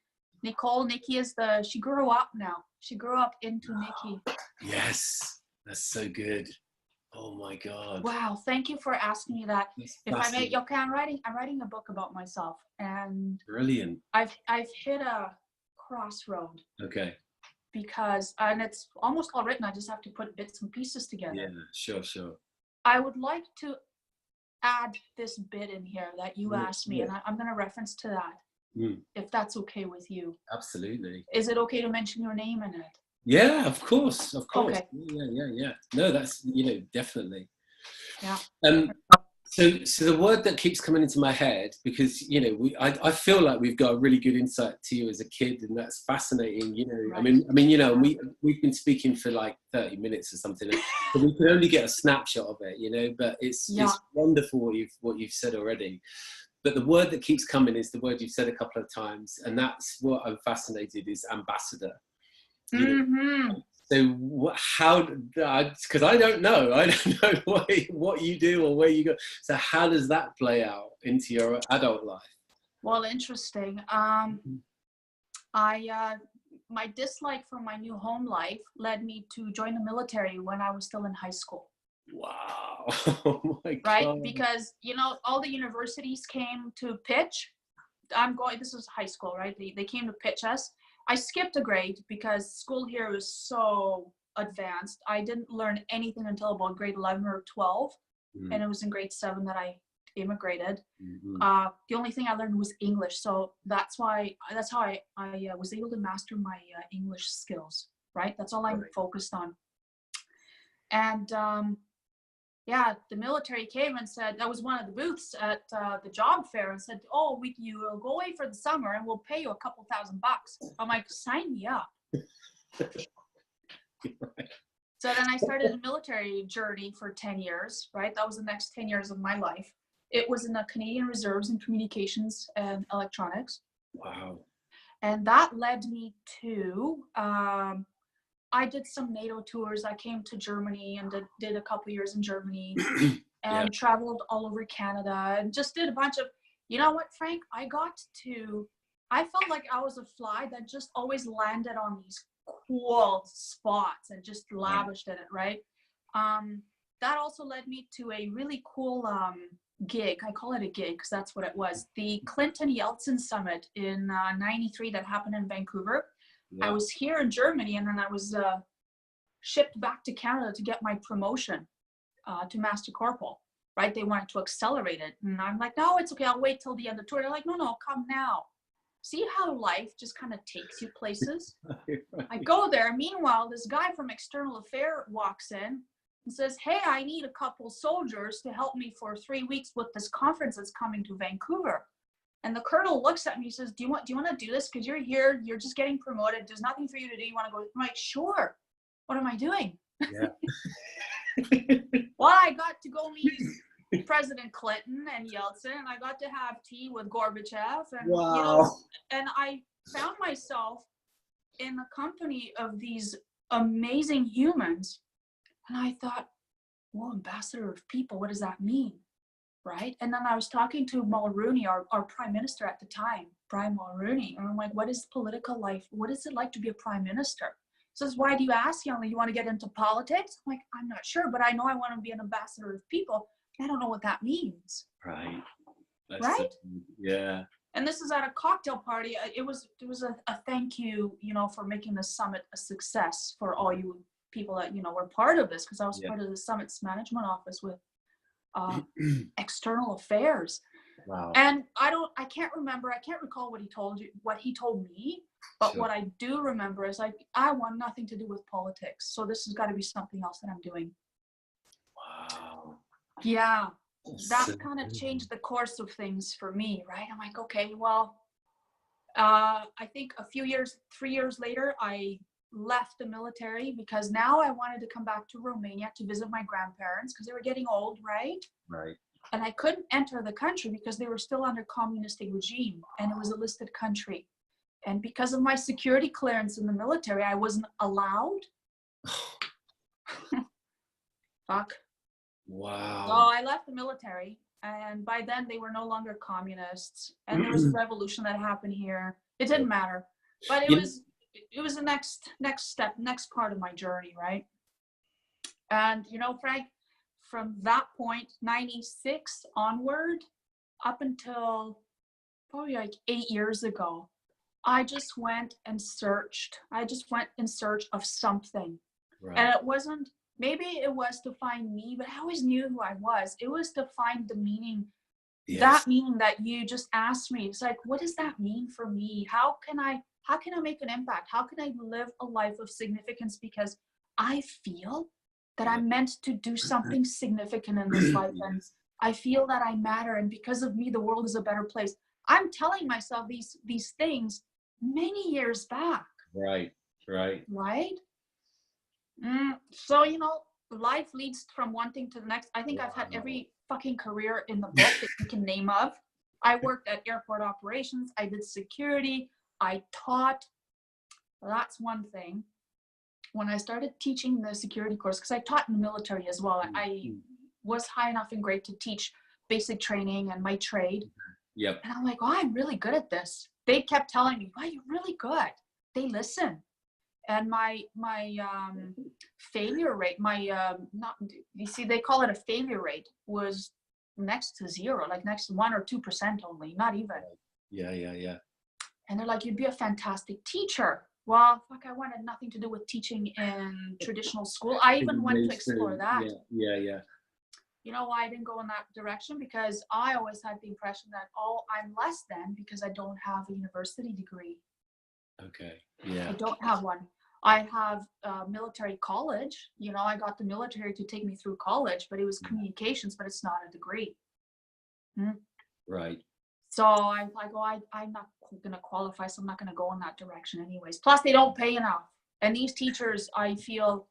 Nicky is she grew up now. She grew up into Nicky. Yes, that's so good. Oh my God. Wow, thank you for asking me that. If I may, I'm writing a book about myself, and brilliant. I've hit a crossroad. Okay. Because it's almost all written. I just have to put bits and pieces together. Yeah, sure. I would like to add this bit in here that you asked me, and I'm going to reference to that, if that's okay with you. Absolutely. Is it okay to mention your name in it? Yeah, of course. Okay. Yeah. No, that's, definitely. Yeah. So the word that keeps coming into my head, because I feel like we've got a really good insight to you as a kid, and that's fascinating. Right. We've been speaking for like 30 minutes or something, so we can only get a snapshot of it, But it's wonderful what you've said already. But the word that keeps coming is the word you've said a couple of times, and that's what I'm fascinated is ambassador. So how? Because I don't know what you do or where you go. So how does that play out into your adult life? Well, interesting. My dislike for my new home life led me to join the military when I was still in high school. Wow. Oh my God. Right? Because, all the universities came to pitch. This was high school, right? They came to pitch us. I skipped a grade because school here was so advanced. I didn't learn anything until about grade 11 or 12. And it was in grade 7 that I immigrated. The only thing I learned was English. So that's how I was able to master my English skills, right? That's all I'm focused on. And the military came and said, that was one of the booths at the job fair, and said, oh, you will go away for the summer and we'll pay you a couple $1,000. I'm like, sign me up. So then I started a military journey for 10 years, right? That was the next 10 years of my life. It was in the Canadian Reserves in Communications and Electronics. Wow. And that led me to, I did some NATO tours. I came to Germany and did a couple years in Germany and traveled all over Canada and just did a bunch of, you know what, Frank, I felt like I was a fly that just always landed on these cool spots and just lavished in it, right? That also led me to a really cool gig. I call it a gig because that's what it was. The Clinton-Yeltsin Summit in 93 that happened in Vancouver. I was here in Germany, and then I was shipped back to Canada to get my promotion to Master Corporal, right? They wanted to accelerate it. And I'm like, no, it's okay. I'll wait till the end of the tour. They're like, no, come now. See how life just kind of takes you places? I go there. Meanwhile, this guy from External Affairs walks in and says, hey, I need a couple soldiers to help me for 3 weeks with this conference that's coming to Vancouver. And the colonel looks at me and says, do you want to do this? Because you're here, you're just getting promoted. There's nothing for you to do. You want to go? I'm like, sure. What am I doing? Yeah. Well, I got to go meet President Clinton and Yeltsin, and I got to have tea with Gorbachev. And, wow. And I found myself in the company of these amazing humans. And I thought, well, ambassador of people, what does that mean? Right? And then I was talking to Mulrooney, our prime minister at the time, Brian Mulrooney. And I'm like, what is political life? What is it like to be a prime minister? He says, why do you ask, young lady? You want to get into politics? I'm like, I'm not sure, but I know I want to be an ambassador of people. I don't know what that means. Right. Right? Yeah. And this is at a cocktail party. It was a thank you, for making the summit a success for all you people that, were part of this, because I was part of the summit's management office with External Affairs. Wow. And I can't recall what he told me, but what I do remember is I want nothing to do with politics. So this has got to be something else that I'm doing. Wow. Yeah. That kind of changed the course of things for me, right? I'm like, okay, well, I think 3 years later, I left the military because now I wanted to come back to Romania to visit my grandparents because they were getting old, right? Right. And I couldn't enter the country because they were still under communistic regime and it was a listed country. And because of my security clearance in the military, I wasn't allowed. Fuck. Wow. So I left the military, and by then they were no longer communists, and there was a revolution that happened here. It didn't matter, but it was the next step, next part of my journey, right? And Frank, from that point, 96 onward, up until probably like 8 years ago, I just went in search of something. Right. And it wasn't, maybe it was to find me, but I always knew who I was. It was to find the meaning, that meaning that you just asked me. It's like, what does that mean for me? How can I make an impact? How can I live a life of significance? Because I feel that I'm meant to do something significant in this life. And I feel that I matter, and because of me, the world is a better place. I'm telling myself these things many years back. Right. Right? So, life leads from one thing to the next. I think I've had every fucking career in the book that you can name of. I worked at airport operations. I did security. I taught. That's one thing. When I started teaching the security course, because I taught in the military as well, I was high enough in grade to teach basic training and my trade. Yep. And I'm like, oh, I'm really good at this. They kept telling me, wow, you're really good. They listen. And my failure rate, they call it a failure rate, was next to zero, like next to 1 or 2% only, not even. Yeah. And they're like, you'd be a fantastic teacher. Well, fuck, I wanted nothing to do with teaching in traditional school. I even went to explore that. Yeah. You know why I didn't go in that direction? Because I always had the impression that, I'm less than because I don't have a university degree. Okay. Yeah. I don't have one. I have military college. I got the military to take me through college, but it was communications, but it's not a degree. Right. So I'm like, I'm not going to qualify, so I'm not going to go in that direction anyways. Plus, they don't pay enough. And these teachers, I feel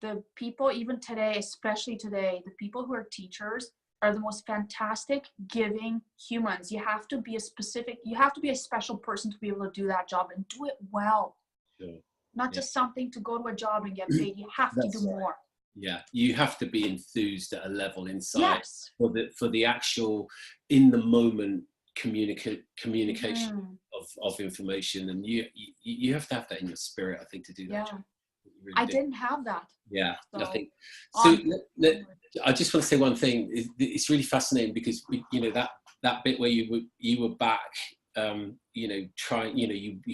the people, even today, especially today, the people who are teachers are the most fantastic, giving humans. You have to be a special person to be able to do that job and do it well. Sure. Not just something to go to a job and get paid. You have to do more. Yeah, you have to be enthused at a level inside. Yes. For the actual in the moment communication of information, and you have to have that in your spirit, I think, to do that. Yeah. I didn't have that. Yeah, so, I think so. I just want to say one thing. It's really fascinating because that bit where you were back. You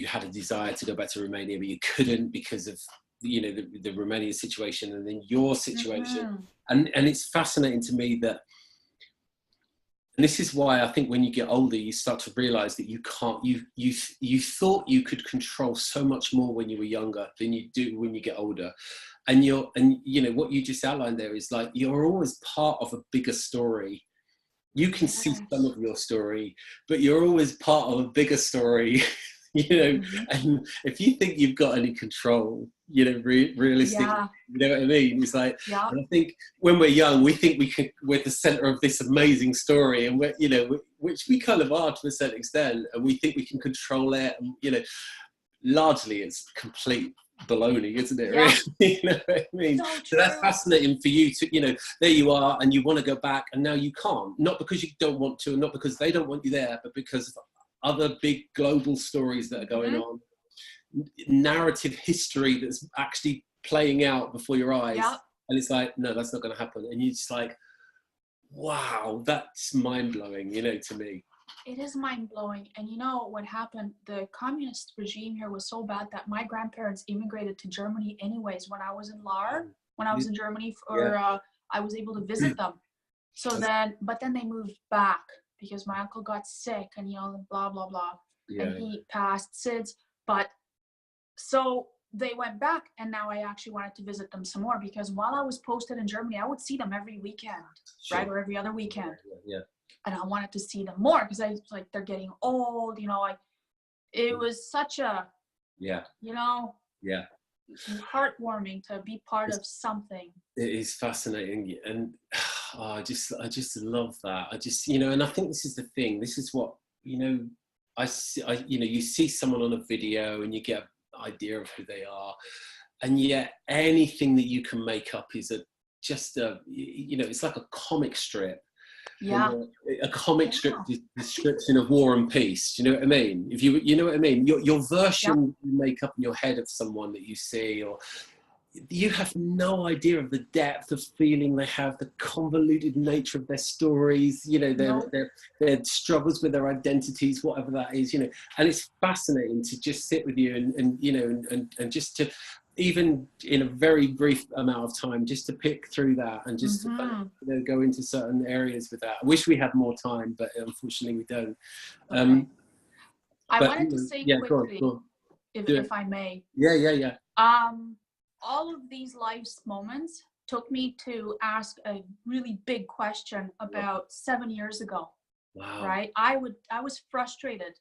had a desire to go back to Romania, but you couldn't because of the Romanian situation and then your situation. And it's fascinating to me that, and this is why I think when you get older, you start to realize that you can't. You thought you could control so much more when you were younger than you do when you get older. And what you just outlined there is like you're always part of a bigger story. You can see some of your story, but you're always part of a bigger story, and if you think you've got any control, realistically, you know what I mean? It's like, and I think when we're young, we think we're the center of this amazing story, and which we kind of are to a certain extent, and we think we can control it, and, largely it's complete baloney, isn't it? Yeah. Really? You know what I mean? So that's fascinating for you to, there you are, and you want to go back, and now you can't. Not because you don't want to, and not because they don't want you there, but because of other big global stories that are going on, narrative history that's actually playing out before your eyes, and it's like, no, that's not going to happen, and you're just like, wow, that's mind-blowing, to me. It is mind-blowing. And you know what happened? The communist regime here was so bad that my grandparents immigrated to Germany anyways when I was in Lahr, when I was in Germany, I was able to visit them. But then they moved back because my uncle got sick and, blah, blah, blah. And he passed SIDS. But so they went back, and now I actually wanted to visit them some more because while I was posted in Germany, I would see them every weekend, right? Or every other weekend. And I wanted to see them more because I was like, they're getting old, it was such a, heartwarming to be part of something. It is fascinating. And I just love that. And I think this is the thing. This is what, I you see someone on a video and you get an idea of who they are. And yet anything that you can make up is it's like a comic strip. A comic strip description of War and Peace. Do you know what I mean? If you know what I mean, your version you make up in your head of someone that you see, or you have no idea of the depth of feeling they have, the convoluted nature of their stories, their struggles with their identities, whatever that is, and it's fascinating to just sit with you and just to, even in a very brief amount of time, just to pick through that and just to kind of, go into certain areas with that. I wish we had more time, but unfortunately we don't. I wanted to say quickly, go on. If I may. Yeah. All of these life's moments took me to ask a really big question about 7 years ago. Wow. Right? I was frustrated.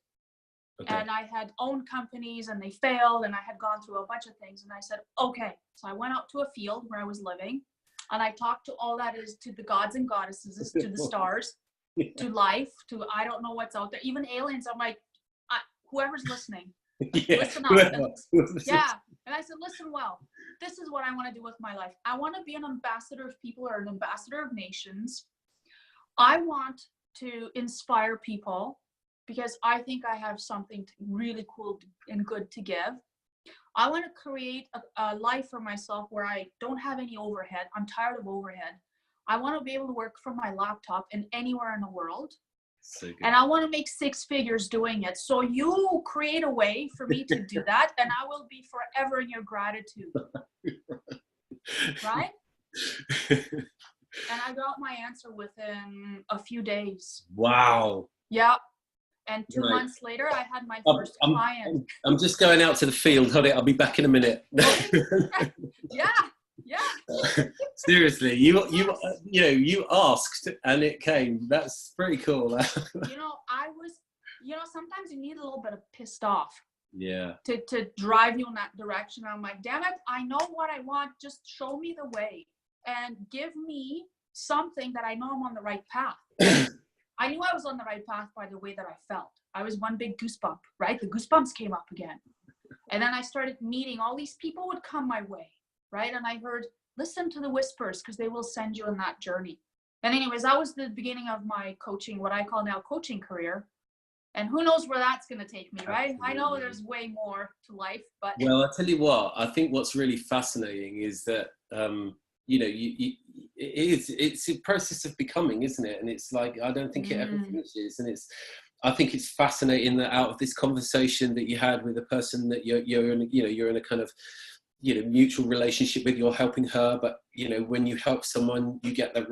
Okay. And I had owned companies and they failed, and I had gone through a bunch of things, and I said, okay. So I went out to a field where I was living, and I talked to all that is, to the gods and goddesses, to the stars, to life, to I don't know what's out there, even aliens. I'm like, whoever's listening, listen up. Yeah. And I said, listen, well, this is what I want to do with my life. I want to be an ambassador of people, or an ambassador of nations. I want to inspire people, because I think I have something really cool and good to give. I want to create a life for myself where I don't have any overhead. I'm tired of overhead. I want to be able to work from my laptop and anywhere in the world. So good. And I want to make 6 figures doing it. So you create a way for me to do that, and I will be forever in your gratitude. Right? And I got my answer within a few days. Wow. Yeah. And 2 months later, I had my first client. I'm just going out to the field. Hold it. I'll be back in a minute. Yeah. Seriously, you asked and it came. That's pretty cool. Sometimes you need a little bit of pissed off. Yeah. To drive you in that direction. I'm like, damn it, I know what I want. Just show me the way and give me something that I know I'm on the right path. I knew I was on the right path by the way that I felt. I was one big goosebump, right? The goosebumps came up again. And then I started meeting all these people would come my way, right? And I heard, listen to the whispers, because they will send you on that journey. And anyways, that was the beginning of my coaching, what I call now coaching career. And who knows where that's going to take me, right? Absolutely. I know there's way more to life, but... Well, I'll tell you what, I think what's really fascinating is that, it's a process of becoming, isn't it? And it's like, I don't think it ever finishes. And I think it's fascinating that out of this conversation that you had with a person that you're in a kind of, mutual relationship with, you're helping her, but when you help someone, you get that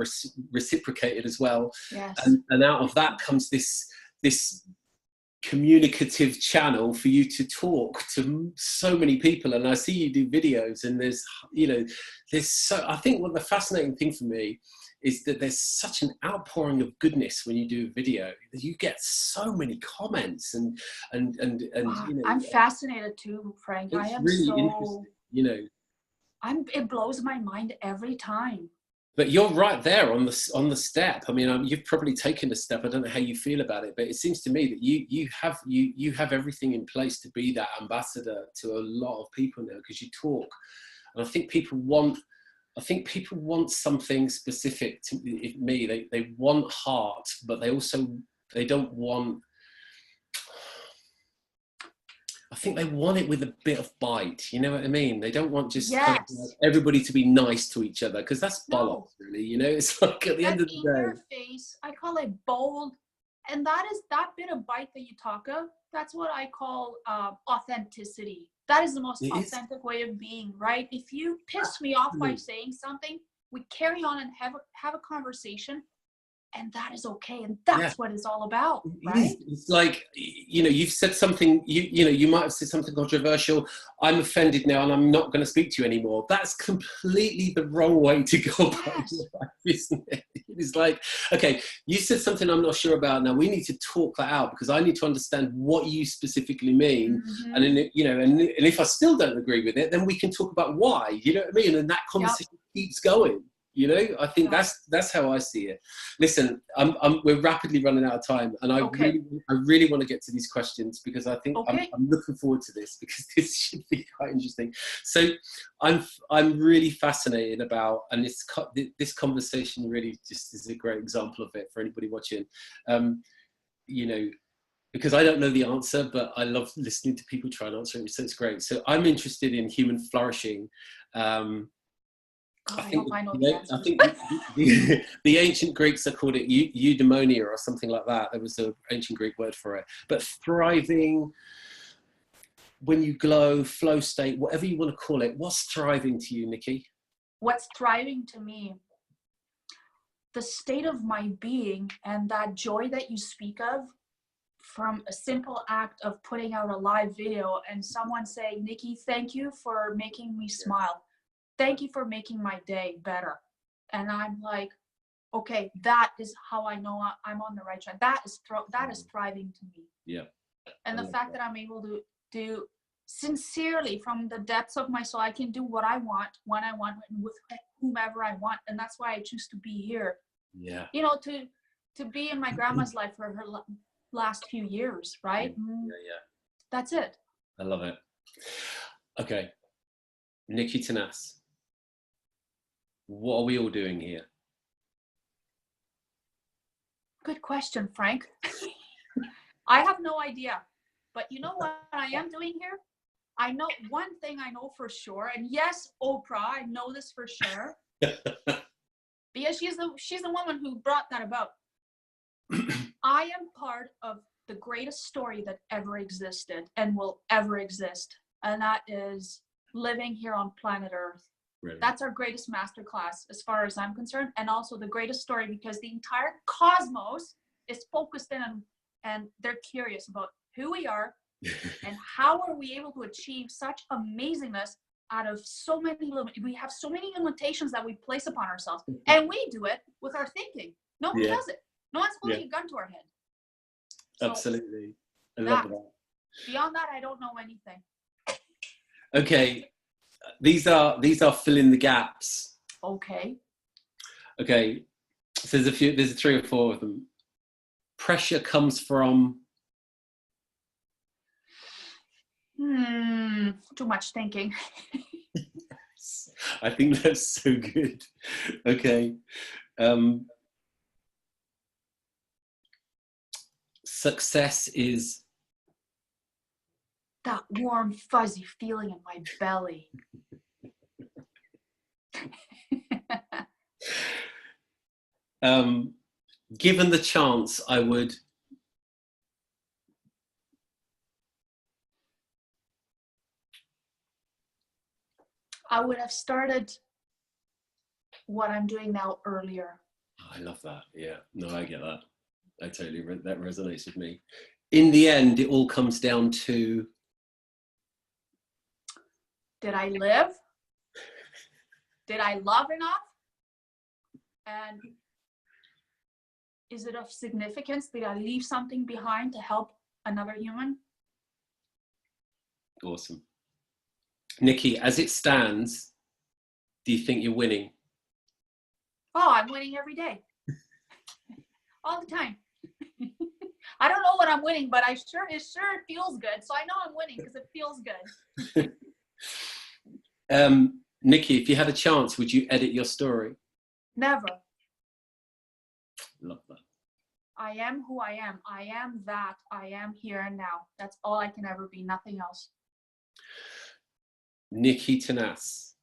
reciprocated as well. Yes. And out of that comes this communicative channel for you to talk to so many people. And I see you do videos, and I think what the fascinating thing for me is that there's such an outpouring of goodness when you do a video, that you get so many comments and I'm fascinated too, Frank. I am really so interesting, it blows my mind every time. But you're right there on the step. I mean, you've probably taken a step. I don't know how you feel about it, but it seems to me that you have everything in place to be that ambassador to a lot of people now, because you talk, and I think people want something specific. To me, they want heart, but they don't want. I think they want it with a bit of bite. You know what I mean? They don't want just kind of like everybody to be nice to each other, because that's bollocks, really. It's like at the end of the day. Your face, I call it bold, and that is that bit of bite that you talk of. That's what I call authenticity. That is the most authentic way of being, right? If you piss me off by saying something, we carry on and have a conversation. And that is okay, and that's what it's all about, right? It's like, you've said something, you might have said something controversial. I'm offended now, and I'm not going to speak to you anymore. That's completely the wrong way to go about life, isn't it? It's like, okay, you said something I'm not sure about. Now we need to talk that out, because I need to understand what you specifically mean. Mm-hmm. And then, and if I still don't agree with it, then we can talk about why. You know what I mean? And that conversation keeps going. I think that's how I see it. Listen, we're rapidly running out of time, and I really want to get to these questions, because I think I'm looking forward to this, because this should be quite interesting. So I'm really fascinated about, and this conversation really just is a great example of it for anybody watching. Because I don't know the answer, but I love listening to people try and answer it, so it's great. So I'm interested in human flourishing. I think the ancient Greeks, they called it eudaimonia or something like that. There was an ancient Greek word for it. But thriving, when you glow, flow state, whatever you want to call it, what's thriving to you, Nicky? What's thriving to me? The state of my being, and that joy that you speak of, from a simple act of putting out a live video and someone saying, Nicky, thank you for making me smile. thank you for making my day better. And I'm like, okay, that is how I know I'm on the right track. That is thriving to me. Yeah. And the fact that I'm able to do sincerely from the depths of my soul, I can do what I want, when I want, and with whomever I want. And that's why I choose to be here. Yeah. You know, to be in my grandma's life for her last few years, right? Yeah. That's it. I love it. Okay. Nicky Tanase, what are we all doing here? Good question, Frank. I have no idea. But you know what I am doing here? I know one thing I know for sure. And yes, Oprah, I know this for sure. Because she's the woman who brought that about. I am part of the greatest story that ever existed and will ever exist. And that is living here on planet Earth. Really? That's our greatest masterclass as far as I'm concerned. And also the greatest story because the entire cosmos is focused in and they're curious about who we are and how are we able to achieve such amazingness out of so many we have so many limitations that we place upon ourselves, and we do it with our thinking. Nobody does it. No one's holding a gun to our head. So absolutely. I love that. Beyond that, I don't know anything. Okay, these are fill in the gaps. Okay. So there's 3 or 4 of them. Pressure comes from too much thinking. Yes, I think that's so good. Okay. Success is that warm, fuzzy feeling in my belly. Given the chance, I would have started what I'm doing now earlier. Oh, I love that. Yeah, no, I get that. I totally, that resonates with me. In the end, it all comes down to, did I live? Did I love enough? And is it of significance? Did I leave something behind to help another human? Awesome. Nicky, as it stands, do you think you're winning? Oh, I'm winning every day. All the time. I don't know what I'm winning, but it sure feels good. So I know I'm winning because it feels good. Nicky, if you had a chance, would you edit your story? Never. Love that. I am who I am. I am that. I am here and now. That's all I can ever be, nothing else. Nicky Tanase,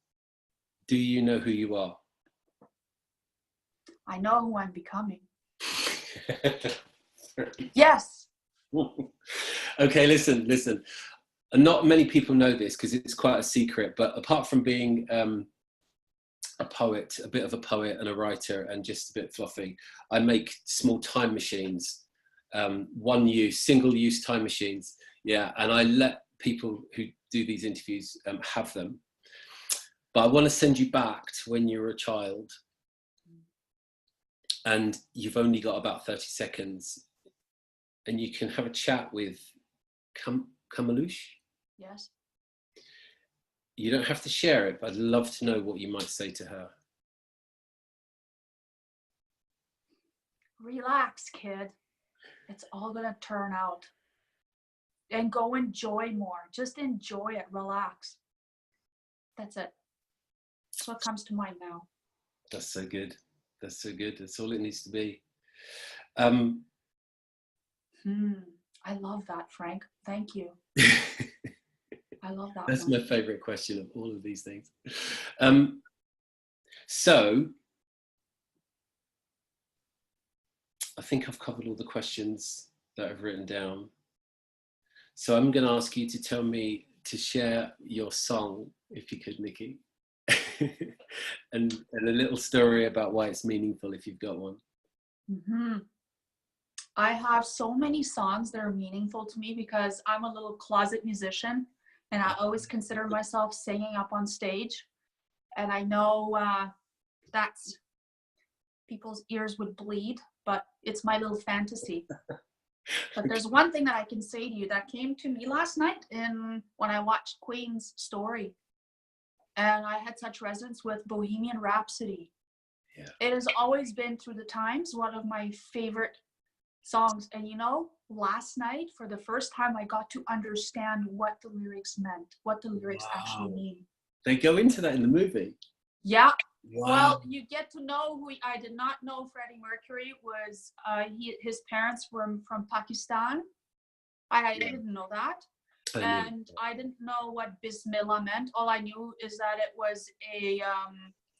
do you know who you are? I know who I'm becoming. Yes. Okay, listen. Not many people know this because it's quite a secret, but apart from being a poet, a bit of a poet and a writer and just a bit fluffy, I make small time machines, single-use time machines. Yeah, and I let people who do these interviews have them. But I want to send you back to when you were a child and you've only got about 30 seconds and you can have a chat with Kamalush. Yes. You don't have to share it, but I'd love to know what you might say to her. Relax, kid. It's all gonna turn out. And go enjoy more. Just enjoy it. Relax. That's it. That's what comes to mind now. That's so good. That's so good. That's all it needs to be. I love that, Frank. Thank you. I love that. That's one. my favorite question of all of these things. So I think I've covered all the questions that I've written down. So I'm going to ask you to tell me to share your song, if you could, Nicky, and a little story about why it's meaningful, if you've got one. I have so many songs that are meaningful to me because I'm a little closet musician and I always consider myself singing up on stage. And I know that's people's ears would bleed, but it's my little fantasy. But there's one thing that I can say to you that came to me last night when I watched Queen's story. And I had such resonance with Bohemian Rhapsody. Yeah. It has always been, through the times, one of my favorite songs. And you know, last night, for the first time, I got to understand what the lyrics meant, what the lyrics actually mean. They go into that in the movie? Yeah. Wow. Well, you get to know who I did not know. Freddie Mercury was, his parents were from Pakistan. I didn't know that. And I didn't know what Bismillah meant. All I knew is that it was a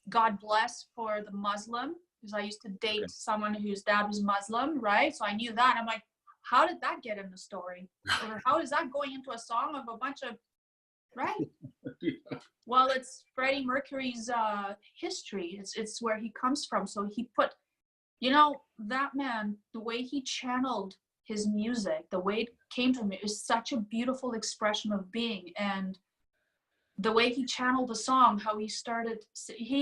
God bless for the Muslim, because I used to date someone whose dad was Muslim, right? So I knew that. I'm like, how did that get in the story? Or how is that going into a song of a bunch of, right? Yeah. Well, it's Freddie Mercury's history. It's where he comes from. So he put, you know, that man, the way he channeled his music, the way it came to him, is such a beautiful expression of being. And the way he channeled the song, how he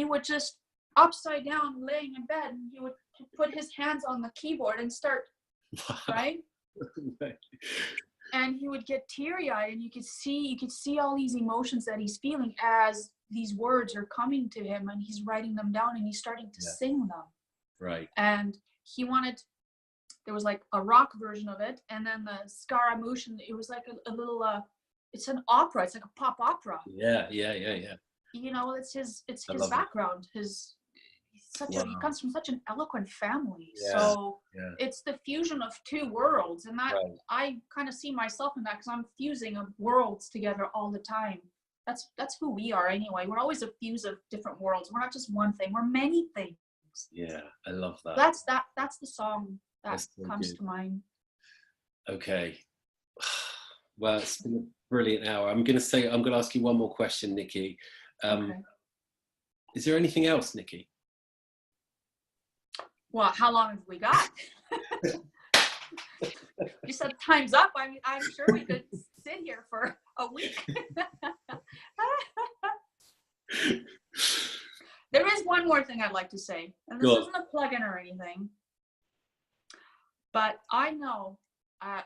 would just upside down laying in bed, and he would put his hands on the keyboard and start, right? And he would get teary-eyed, and you could see all these emotions that he's feeling as these words are coming to him, and he's writing them down, and he's starting to sing them. Right. And there was like a rock version of it, and then the Scaramouche, and it was like a little it's an opera, it's like a pop opera. Yeah. You know, it's his background. He comes from such an eloquent family. So it's the fusion of two worlds, and that I kind of see myself in that, because I'm fusing of worlds together all the time. That's who we are anyway. We're always a fuse of different worlds. We're not just one thing, we're many things. Yeah, I love that. That's the song that comes to mind. Okay. Well, it's been a brilliant hour. I'm going to ask you one more question, Nicky. Is there anything else, Nicky? Well, how long have we got? You said time's up. I'm sure we could sit here for a week. There is one more thing I'd like to say, and this isn't a plug-in or anything, but I know a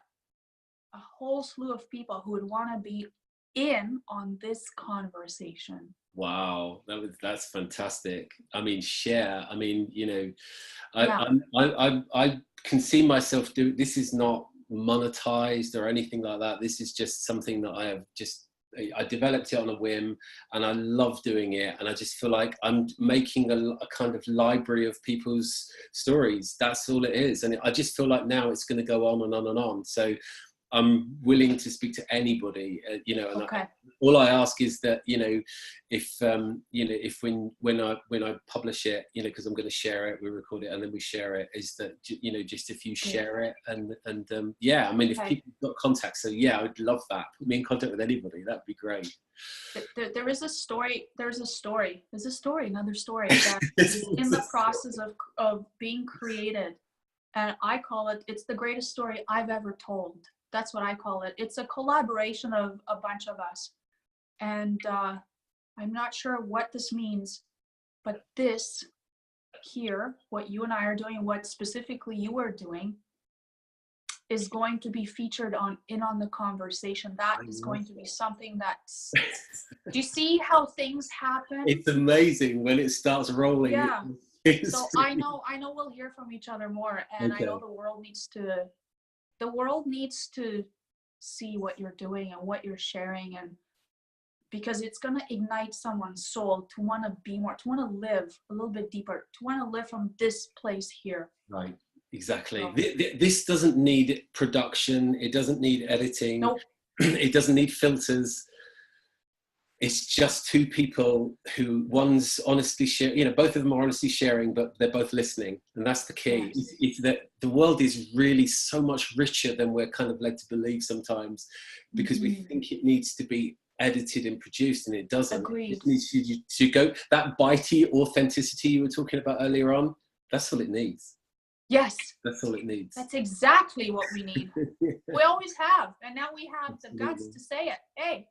whole slew of people who would want to be in on this conversation. Wow, that's fantastic. I mean, share. I mean, you know, I can see myself do. This is not monetized or anything like that. This is just something that I developed it on a whim, and I love doing it. And I just feel like I'm making a kind of library of people's stories. That's all it is. And I just feel like now it's going to go on and on and on. So I'm willing to speak to anybody, you know, and all I ask is that, you know, if when I publish it, you know, because I'm going to share it, we record it and then we share it, is that, you know, just if you share it and I mean, if people got contacts, so I would love that. Put me in contact with anybody. That'd be great. There is a story. Another story that is in the process of being created, and I call it, it's the greatest story I've ever told. That's what I call it. It's a collaboration of a bunch of us. And I'm not sure what this means, but this here, what you and I are doing, and what specifically you are doing, is going to be featured on the conversation. That is going to be something that's, do you see how things happen? It's amazing when it starts rolling. Yeah. So I know we'll hear from each other more, and I know the world needs to see what you're doing and what you're sharing, and because it's going to ignite someone's soul to want to be more, to want to live a little bit deeper, to want to live from this place here. Right. Exactly. So, this doesn't need production. It doesn't need editing. Nope. It doesn't need filters. It's just two people who one's honestly sharing, you know, both of them are honestly sharing, but they're both listening. And that's the key. Yes. It's that the world is really so much richer than we're kind of led to believe sometimes, because we think it needs to be edited and produced, and it doesn't. Agreed. It needs to go, that bitey authenticity you were talking about earlier on, that's all it needs. Yes. That's all it needs. That's exactly what we need. We always have. And now we have the guts to say it. Hey,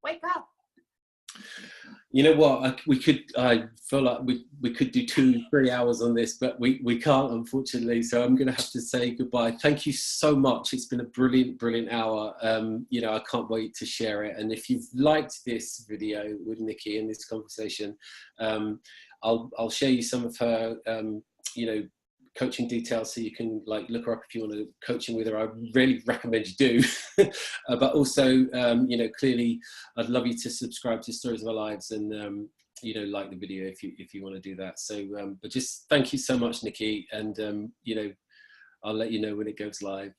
wake up. You know what? I feel like we could do 2-3 hours on this, but we can't, unfortunately. So I'm going to have to say goodbye. Thank you so much. It's been a brilliant hour. You know, I can't wait to share it. And if you've liked this video with Nicky and this conversation, I'll share you some of her, you know, coaching details, so you can like look her up if you want to coaching with her. I really recommend you do. But also, you know, clearly I'd love you to subscribe to Stories of Our Lives and you know, like the video if you want to do that. So but just thank you so much, Nicky, and you know, I'll let you know when it goes live.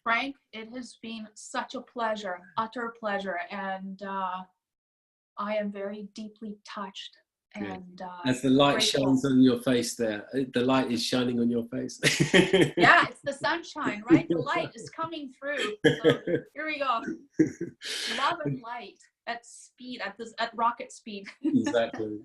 Frank, it has been such a pleasure, utter pleasure, and I am very deeply touched. And as the light grateful. shines on your face there, the light is shining on your face. Yeah, it's the sunshine, right? The light is coming through. So here we go. Love and light at speed, at rocket speed. Exactly.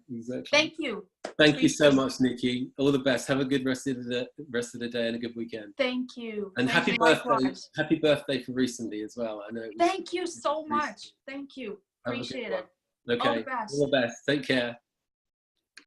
Thank you. Thank you so much, Nicky. All the best. Have a good rest of the day and a good weekend. Thank you. And Thank happy you birthday. likewise. Happy birthday for recently as well. I know. Thank you so much. Thank you. Appreciate it. Okay. All the best. All the best. Take care.